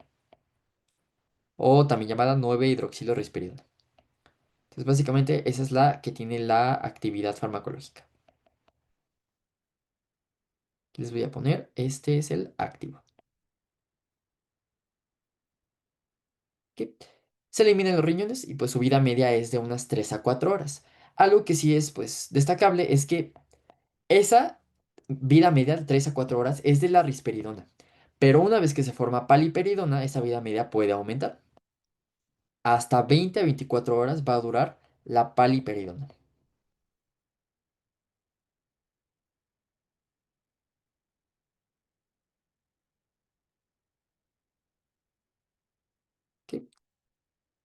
O también llamada 9-hidroxilorisperidona. Entonces, básicamente, esa es la que tiene la actividad farmacológica. Les voy a poner, este es el activo. ¿Ok? Se eliminan los riñones y pues su vida media es de unas 3 a 4 horas. Algo que sí es pues destacable es que esa vida media de 3 a 4 horas es de la risperidona. Pero una vez que se forma paliperidona, esa vida media puede aumentar. Hasta 20 a 24 horas va a durar la paliperidona.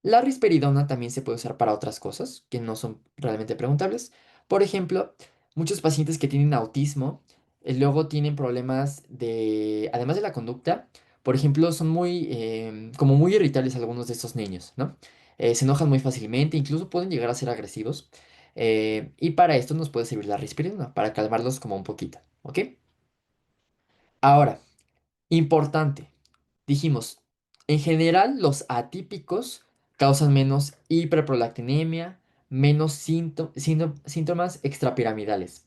La risperidona también se puede usar para otras cosas que no son realmente preguntables. Por ejemplo, muchos pacientes que tienen autismo luego tienen problemas de, además de la conducta, por ejemplo, son muy, como muy irritables algunos de estos niños, ¿no? Se enojan muy fácilmente, incluso pueden llegar a ser agresivos. Y para esto nos puede servir la risperidona, para calmarlos como un poquito, ¿ok? Ahora, importante. Dijimos, en general los atípicos causan menos hiperprolactinemia, menos síntomas extrapiramidales.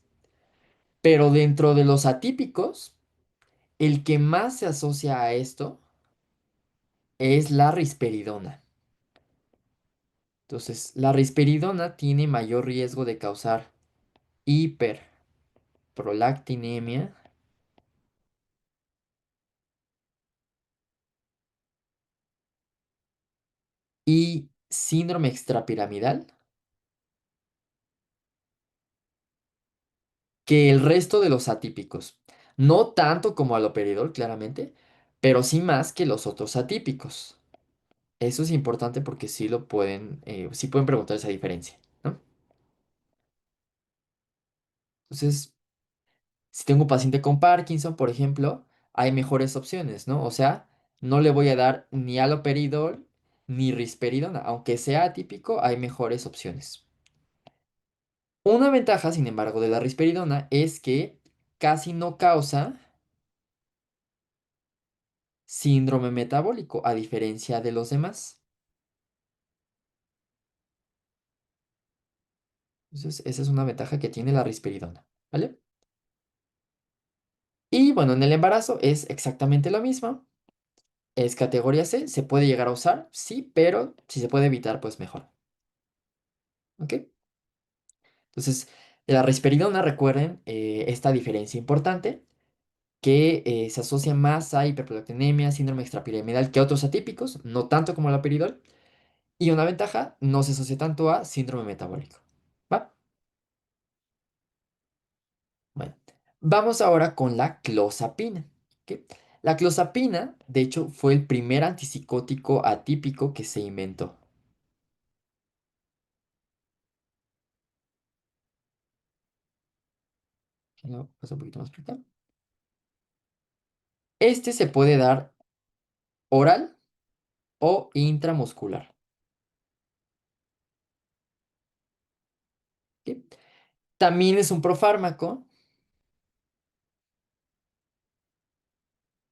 Pero dentro de los atípicos, el que más se asocia a esto es la risperidona. Entonces, la risperidona tiene mayor riesgo de causar hiperprolactinemia y síndrome extrapiramidal que el resto de los atípicos. No tanto como aloperidol, claramente, pero sí más que los otros atípicos. Eso es importante porque sí pueden preguntar esa diferencia, ¿no? Entonces, si tengo un paciente con Parkinson, por ejemplo, hay mejores opciones, ¿no? O sea, no le voy a dar ni aloperidol ni risperidona. Aunque sea atípico, hay mejores opciones. Una ventaja, sin embargo, de la risperidona es que casi no causa síndrome metabólico, a diferencia de los demás. Entonces, esa es una ventaja que tiene la risperidona, ¿vale? Y bueno, en el embarazo es exactamente lo mismo. Es categoría C, se puede llegar a usar, sí, pero si se puede evitar, pues mejor. ¿Ok? Entonces, la risperidona, recuerden esta diferencia importante, que se asocia más a hiperprolactinemia, síndrome extrapiramidal que a otros atípicos, no tanto como la peridol. Y una ventaja, no se asocia tanto a síndrome metabólico. ¿Va? Bueno, vamos ahora con la clozapina. ¿Ok? La clozapina, de hecho, fue el primer antipsicótico atípico que se inventó. Lo paso un poquito más por acá. Este se puede dar oral o intramuscular. ¿Ok? También es un profármaco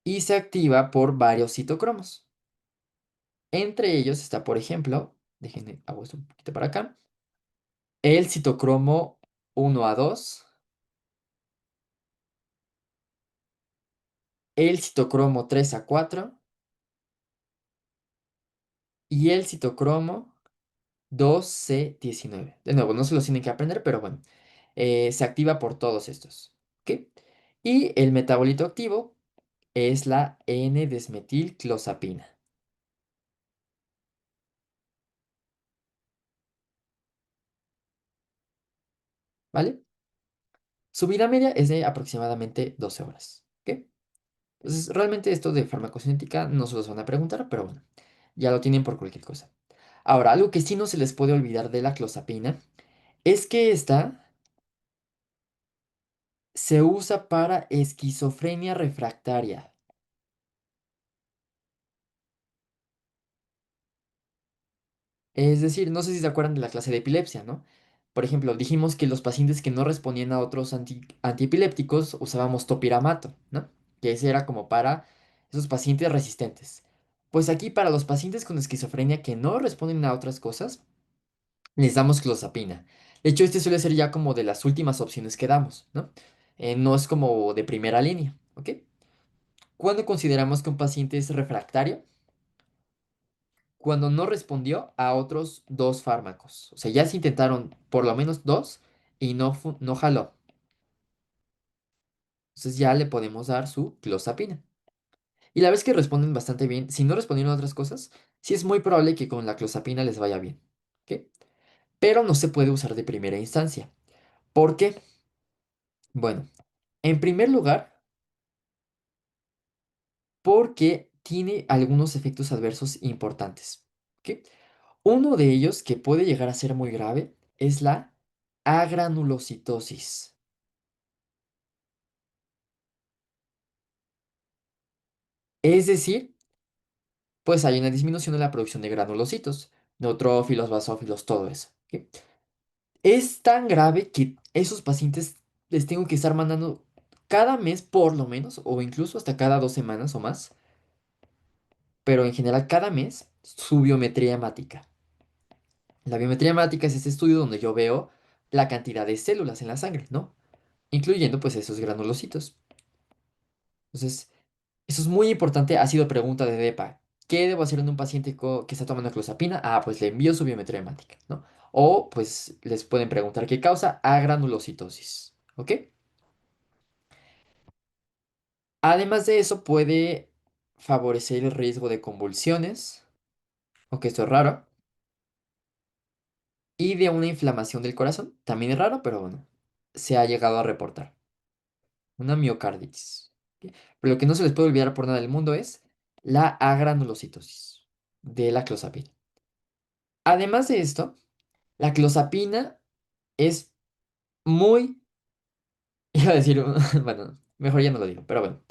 y se activa por varios citocromos. Entre ellos está, por ejemplo, déjenme hago esto un poquito para acá, el citocromo 1A2, el citocromo 3A4 y el citocromo 2C19. De nuevo, no se los tienen que aprender, pero bueno, se activa por todos estos. ¿Ok? Y el metabolito activo es la N-desmetilclozapina. ¿Vale? Su vida media es de aproximadamente 12 horas. ¿Ok? Entonces, realmente esto de farmacocinética no se los van a preguntar, pero bueno, ya lo tienen por cualquier cosa. Ahora, algo que sí no se les puede olvidar de la clozapina es que esta se usa para esquizofrenia refractaria. Es decir, no sé si se acuerdan de la clase de epilepsia, ¿no? Por ejemplo, dijimos que los pacientes que no respondían a otros antiepilépticos usábamos topiramato, ¿no? Que ese era como para esos pacientes resistentes. Pues aquí para los pacientes con esquizofrenia que no responden a otras cosas, les damos clozapina. De hecho, este suele ser ya como de las últimas opciones que damos, ¿no? No es como de primera línea, ¿ok? ¿Cuándo consideramos que un paciente es refractario? Cuando no respondió a otros dos fármacos. O sea, ya se intentaron por lo menos dos y no jaló. Entonces ya le podemos dar su clozapina. Y la vez que responden bastante bien, si no respondieron a otras cosas, sí es muy probable que con la clozapina les vaya bien. ¿Ok? Pero no se puede usar de primera instancia. ¿Por qué? Bueno, en primer lugar, porque tiene algunos efectos adversos importantes. ¿Ok? Uno de ellos que puede llegar a ser muy grave es la agranulocitosis. Es decir, pues hay una disminución en la producción de granulocitos, neutrófilos, basófilos, todo eso. ¿Ok? Es tan grave que esos pacientes les tengo que estar mandando cada mes por lo menos, o incluso hasta cada 2 semanas o más, pero en general cada mes, su biometría hemática. La biometría hemática es este estudio donde yo veo la cantidad de células en la sangre, ¿no? Incluyendo pues esos granulocitos. Entonces, eso es muy importante, ha sido pregunta de DEPA. ¿Qué debo hacer en un paciente que está tomando clozapina? Ah, pues le envío su biometría hemática, ¿no? O pues les pueden preguntar qué causa agranulocitosis, ¿ok? Además de eso, puede favorecer el riesgo de convulsiones, aunque esto es raro, y de una inflamación del corazón. También es raro, pero bueno, se ha llegado a reportar. Una miocarditis. ¿Ok? Pero lo que no se les puede olvidar por nada del mundo es la agranulocitosis de la clozapina. Además de esto, la clozapina es muy, iba a decir, bueno, mejor ya no lo digo, pero bueno,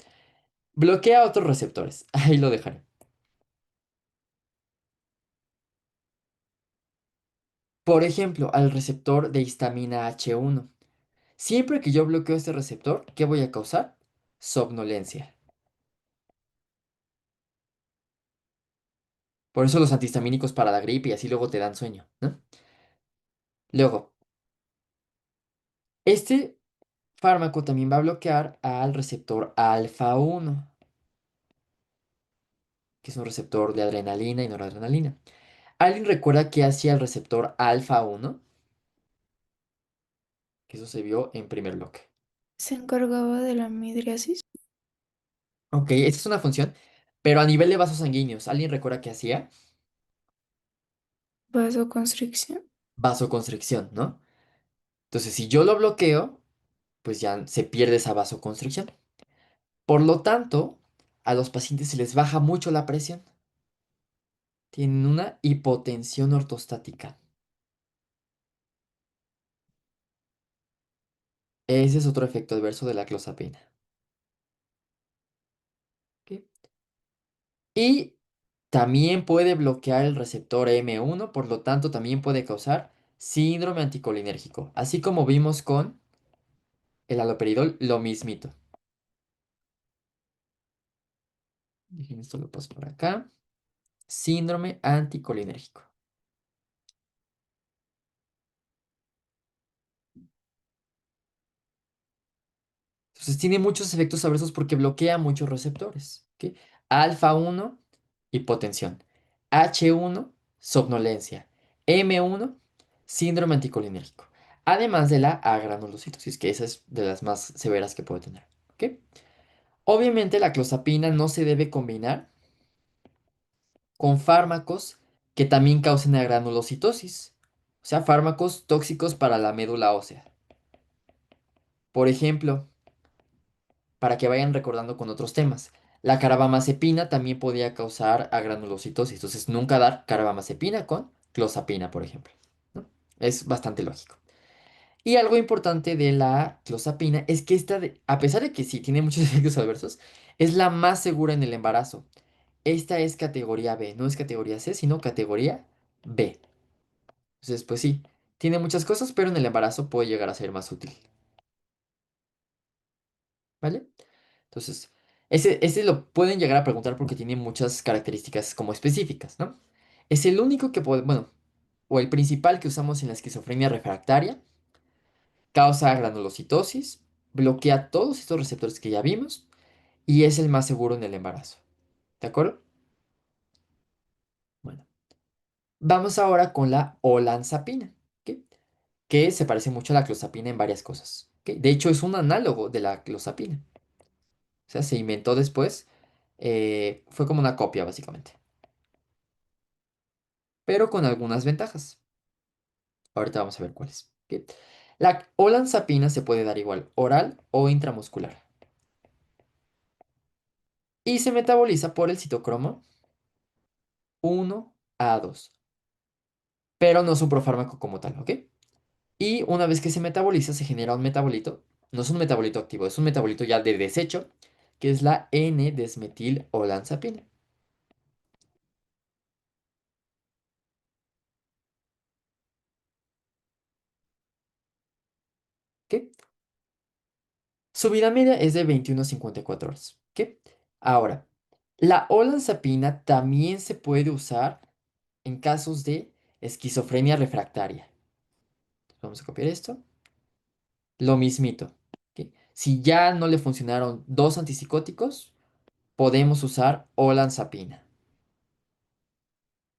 bloquea otros receptores. Ahí lo dejaré. Por ejemplo, al receptor de histamina H1. Siempre que yo bloqueo este receptor, ¿qué voy a causar? Somnolencia. Por eso los antihistamínicos para la gripe y así luego te dan sueño, ¿no? Luego, este fármaco también va a bloquear al receptor alfa 1, que es un receptor de adrenalina y noradrenalina. ¿Alguien recuerda qué hacía el receptor alfa 1? Que eso se vio en primer bloque. Se encargaba de la midriasis, Ok, esta es una función, pero a nivel de vasos sanguíneos, ¿alguien recuerda qué hacía? vasoconstricción. Vasoconstricción, ¿no? Entonces, si yo lo bloqueo, pues ya se pierde esa vasoconstricción. Por lo tanto, a los pacientes se les baja mucho la presión. Tienen una hipotensión ortostática. Ese es otro efecto adverso de la clozapina. ¿Ok? Y también puede bloquear el receptor M1, por lo tanto también puede causar síndrome anticolinérgico, así como vimos con el haloperidol, lo mismito. Dejen esto lo paso por acá. Síndrome anticolinérgico. Entonces tiene muchos efectos adversos porque bloquea muchos receptores. ¿Ok? Alfa 1, hipotensión. H1, somnolencia. M1, síndrome anticolinérgico. Además de la agranulocitosis, que esa es de las más severas que puede tener. ¿Ok? Obviamente la clozapina no se debe combinar con fármacos que también causen agranulocitosis. O sea, fármacos tóxicos para la médula ósea. Por ejemplo, para que vayan recordando con otros temas. La carbamazepina también podía causar agranulocitosis, entonces nunca dar carbamazepina con clozapina, por ejemplo, ¿no? Es bastante lógico. Y algo importante de la clozapina es que a pesar de que sí tiene muchos efectos adversos, es la más segura en el embarazo. Esta es categoría B, no es categoría C, sino categoría B. Entonces, pues sí, tiene muchas cosas, pero en el embarazo puede llegar a ser más útil, ¿vale? Entonces, ese lo pueden llegar a preguntar porque tiene muchas características como específicas, ¿no? Es el único que puede, bueno, o el principal que usamos en la esquizofrenia refractaria, causa granulocitosis, bloquea todos estos receptores que ya vimos y es el más seguro en el embarazo. ¿De acuerdo? Bueno, vamos ahora con la olanzapina, ¿ok? Que se parece mucho a la clozapina en varias cosas, ¿ok? De hecho, es un análogo de la clozapina. O sea, se inventó después, fue como una copia, básicamente, pero con algunas ventajas. Ahorita vamos a ver cuáles. ¿Ok? La olanzapina se puede dar igual oral o intramuscular y se metaboliza por el citocromo 1A2. pero no es un profármaco como tal, ¿ok? Y una vez que se metaboliza, se genera un metabolito, no es un metabolito activo, es un metabolito ya de desecho, que es la N-desmetilolanzapina. ¿Ok? Su vida media es de 21 a 54 horas. ¿Ok? Ahora, la olanzapina también se puede usar en casos de esquizofrenia refractaria. Vamos a copiar esto. Lo mismito. ¿Ok? Si ya no le funcionaron dos antipsicóticos, podemos usar olanzapina.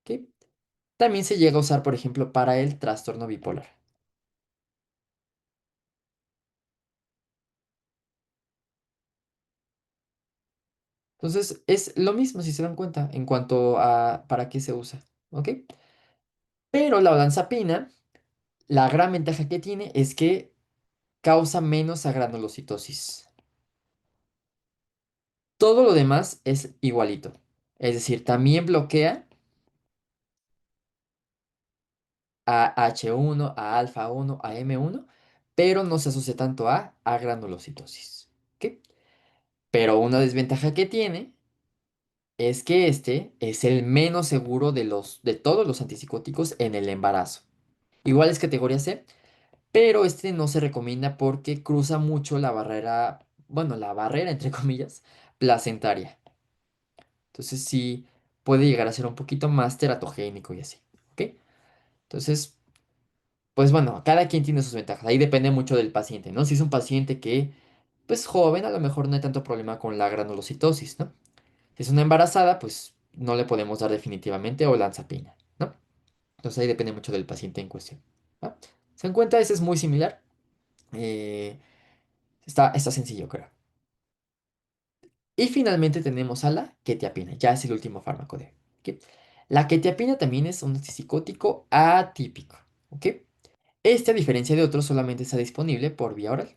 ¿Ok? También se llega a usar, por ejemplo, para el trastorno bipolar. Entonces, es lo mismo si se dan cuenta en cuanto a para qué se usa. ¿Ok? Pero la olanzapina, la gran ventaja que tiene es que causa menos agranulocitosis. Todo lo demás es igualito. Es decir, también bloquea a H1, a alfa 1, a M1, pero no se asocia tanto a granulocitosis. ¿Ok? Pero una desventaja que tiene es que este es el menos seguro de todos los antipsicóticos en el embarazo. Igual es categoría C, pero este no se recomienda porque cruza mucho la barrera, bueno, la barrera entre comillas, placentaria. Entonces sí puede llegar a ser un poquito más teratogénico y así, ¿ok? Entonces, pues bueno, cada quien tiene sus ventajas. Ahí depende mucho del paciente, ¿no? Si es un paciente que, pues joven, a lo mejor no hay tanto problema con la granulocitosis, ¿no? Si es una embarazada, pues no le podemos dar definitivamente olanzapina, ¿no? Entonces ahí depende mucho del paciente en cuestión. ¿Va? ¿Se dan cuenta? Ese es muy similar. Eh, está sencillo, creo. Y finalmente tenemos a la quetiapina. Ya es el último fármaco de. ¿Ok? La quetiapina también es un antipsicótico atípico. ¿Ok? Este, a diferencia de otros, solamente está disponible por vía oral.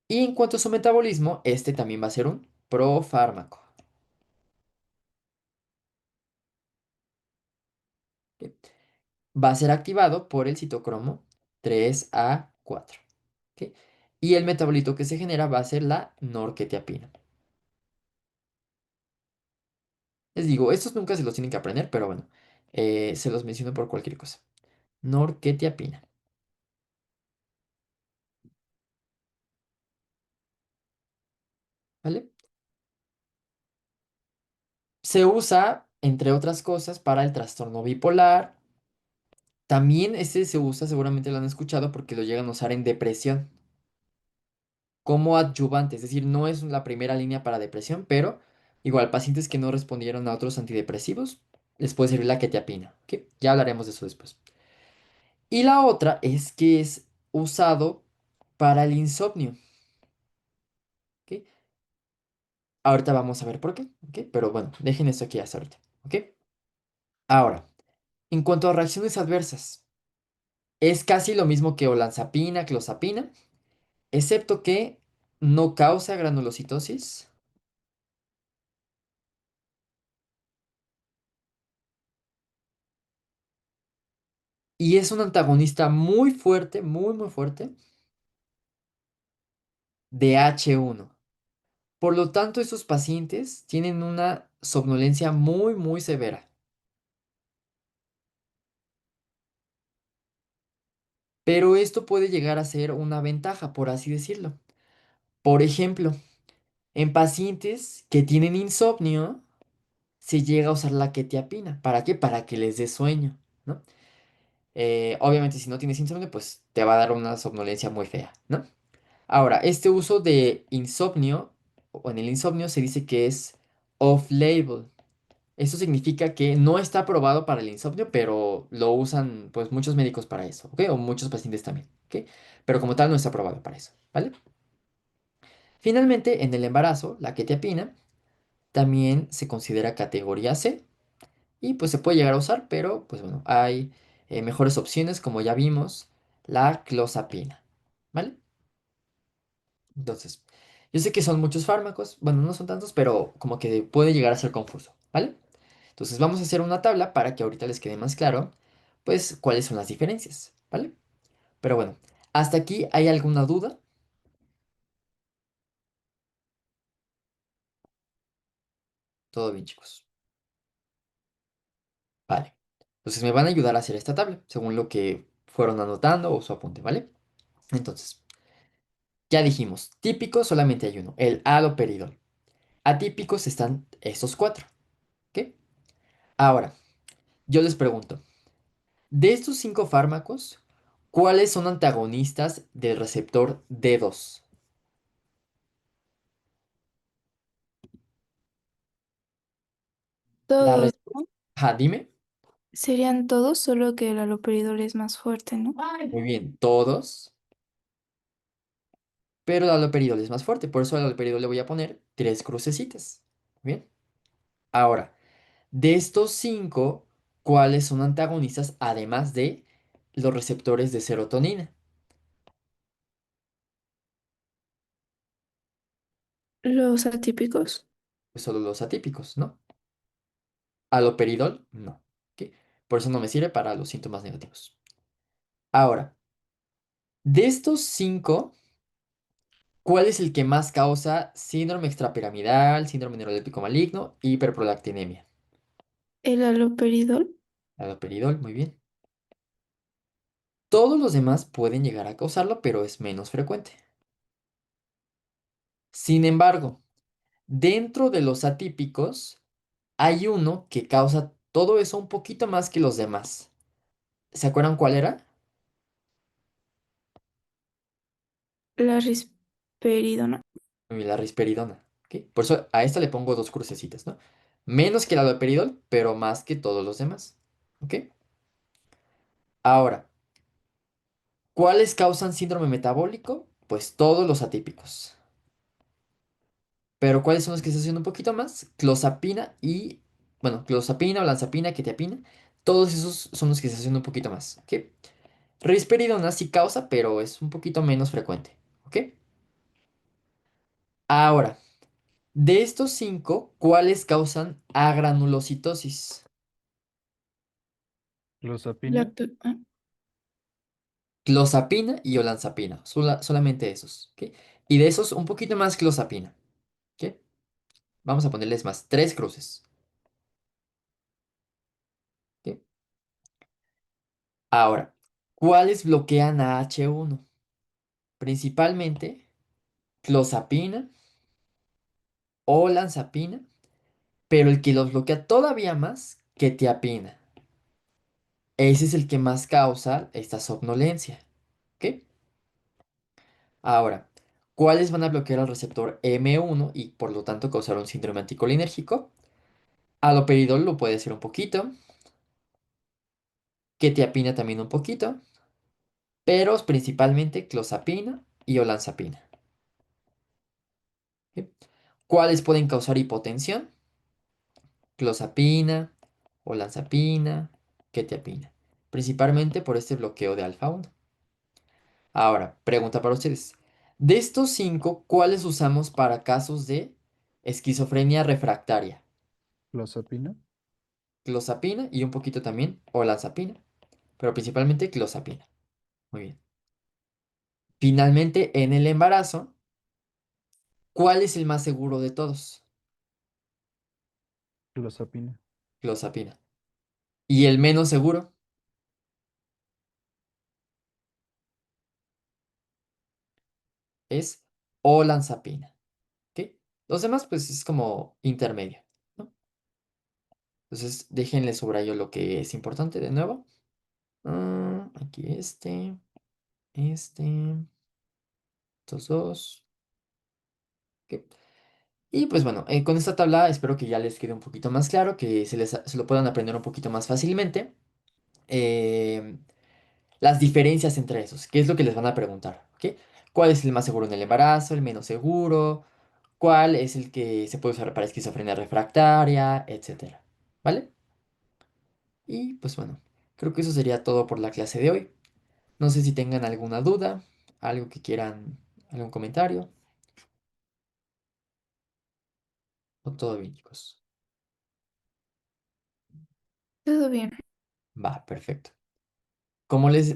Y en cuanto a su metabolismo, este también va a ser un profármaco. ¿Ok? Va a ser activado por el citocromo 3A4. ¿Ok? Y el metabolito que se genera va a ser la norquetiapina. Les digo, estos nunca se los tienen que aprender, pero bueno, se los menciono por cualquier cosa. Norquetiapina. ¿Vale? Se usa, entre otras cosas, para el trastorno bipolar. También este se usa, seguramente lo han escuchado, porque lo llegan a usar en depresión como adyuvante. Es decir, no es la primera línea para depresión, pero igual pacientes que no respondieron a otros antidepresivos, les puede servir la quetiapina. ¿Ok? Ya hablaremos de eso después. Y la otra es que es usado para el insomnio. ¿Ok? Ahorita vamos a ver por qué. ¿Ok? Pero bueno, dejen esto aquí hasta ahorita. ¿Ok? Ahora, en cuanto a reacciones adversas. Es casi lo mismo que olanzapina, clozapina, excepto que no causa granulocitosis y es un antagonista muy fuerte, muy, muy fuerte de H1. Por lo tanto, esos pacientes tienen una somnolencia muy, muy severa. Pero esto puede llegar a ser una ventaja, por así decirlo. Por ejemplo, en pacientes que tienen insomnio, se llega a usar la quetiapina. ¿Para qué? Para que les dé sueño, ¿no? Obviamente, si no tienes insomnio, pues te va a dar una somnolencia muy fea, ¿no? Ahora, este uso de insomnio, o en el insomnio se dice que es off-label. Eso significa que no está aprobado para el insomnio, pero lo usan pues muchos médicos para eso, ¿ok? O muchos pacientes también, ¿ok? Pero como tal no está aprobado para eso, ¿vale? Finalmente, en el embarazo, la quetiapina también se considera categoría C y pues se puede llegar a usar, pero pues bueno, hay mejores opciones como ya vimos, la clozapina, ¿vale? Entonces, yo sé que son muchos fármacos, bueno, no son tantos, pero como que puede llegar a ser confuso, ¿vale? Entonces vamos a hacer una tabla para que ahorita les quede más claro, pues, cuáles son las diferencias, ¿vale? Pero bueno, hasta aquí, ¿hay alguna duda? Todo bien, chicos. Vale. Entonces me van a ayudar a hacer esta tabla, según lo que fueron anotando o su apunte, ¿vale? Entonces, ya dijimos, típico solamente hay uno, el haloperidol. Atípicos están estos cuatro, ¿ok? Ahora, yo les pregunto, de estos cinco fármacos, ¿cuáles son antagonistas del receptor D2? La Todos, respuesta, ¿no? dime. Serían todos, solo que el haloperidol es más fuerte, ¿no? Muy bien, todos, pero el haloperidol es más fuerte, por eso al haloperidol le voy a poner tres crucecitas. Bien, ahora, de estos cinco, ¿cuáles son antagonistas además de los receptores de serotonina? Los atípicos. Pues solo los atípicos, ¿no? Haloperidol, no. ¿Ok? Por eso no me sirve para los síntomas negativos. Ahora, de estos cinco, ¿cuál es el que más causa síndrome extrapiramidal, síndrome neuroléptico maligno, hiperprolactinemia? El haloperidol. Haloperidol, muy bien. Todos los demás pueden llegar a causarlo, pero es menos frecuente. Sin embargo, dentro de los atípicos, hay uno que causa todo eso un poquito más que los demás. ¿Se acuerdan cuál era? La risperidona. La risperidona. ¿Ok? Por eso a esta le pongo dos crucecitas, ¿no? Menos que el haloperidol, pero más que todos los demás. ¿Ok? Ahora, ¿cuáles causan síndrome metabólico? Pues todos los atípicos. Pero ¿cuáles son los que se hacen un poquito más? Clozapina y, bueno, clozapina, olanzapina, quetiapina. Todos esos son los que se hacen un poquito más. ¿Ok? Risperidona sí causa, pero es un poquito menos frecuente. ¿Ok? Ahora, de estos cinco, ¿cuáles causan agranulocitosis? Clozapina. Clozapina y olanzapina. Solamente esos. ¿Ok? Y de esos, un poquito más clozapina. ¿Ok? Vamos a ponerles más. Tres cruces. ¿Ok? Ahora, ¿cuáles bloquean a H1? Principalmente clozapina o olanzapina, pero el que los bloquea todavía más, quetiapina. Ese es el que más causa esta somnolencia. ¿Ok? Ahora, ¿cuáles van a bloquear al receptor M1 y por lo tanto causar un síndrome anticolinérgico? Haloperidol lo puede hacer un poquito, quetiapina también un poquito, pero principalmente clozapina y olanzapina. ¿Ok? ¿Cuáles pueden causar hipotensión? Clozapina, olanzapina, quetiapina. Principalmente por este bloqueo de alfa 1. Ahora, pregunta para ustedes. De estos cinco, ¿cuáles usamos para casos de esquizofrenia refractaria? Clozapina. Clozapina y un poquito también olanzapina, pero principalmente clozapina. Muy bien. Finalmente, en el embarazo, ¿cuál es el más seguro de todos? Clozapina. Clozapina. ¿Y el menos seguro? Es olanzapina. ¿Ok? Los demás, pues es como intermedio, ¿no? Entonces, déjenle subrayo lo que es importante de nuevo. Aquí este, estos dos. ¿Ok? Y pues bueno, con esta tabla espero que ya les quede un poquito más claro, que se lo puedan aprender un poquito más fácilmente. eh, las diferencias entre esos, qué es lo que les van a preguntar, ¿ok? ¿Cuál es el más seguro en el embarazo, el menos seguro? ¿Cuál es el que se puede usar para esquizofrenia refractaria, etcétera? ¿Vale? Y pues bueno, creo que eso sería todo por la clase de hoy. No sé si tengan alguna duda, algo que quieran, algún comentario, o todo bien, chicos. Todo bien. Va, perfecto. Como les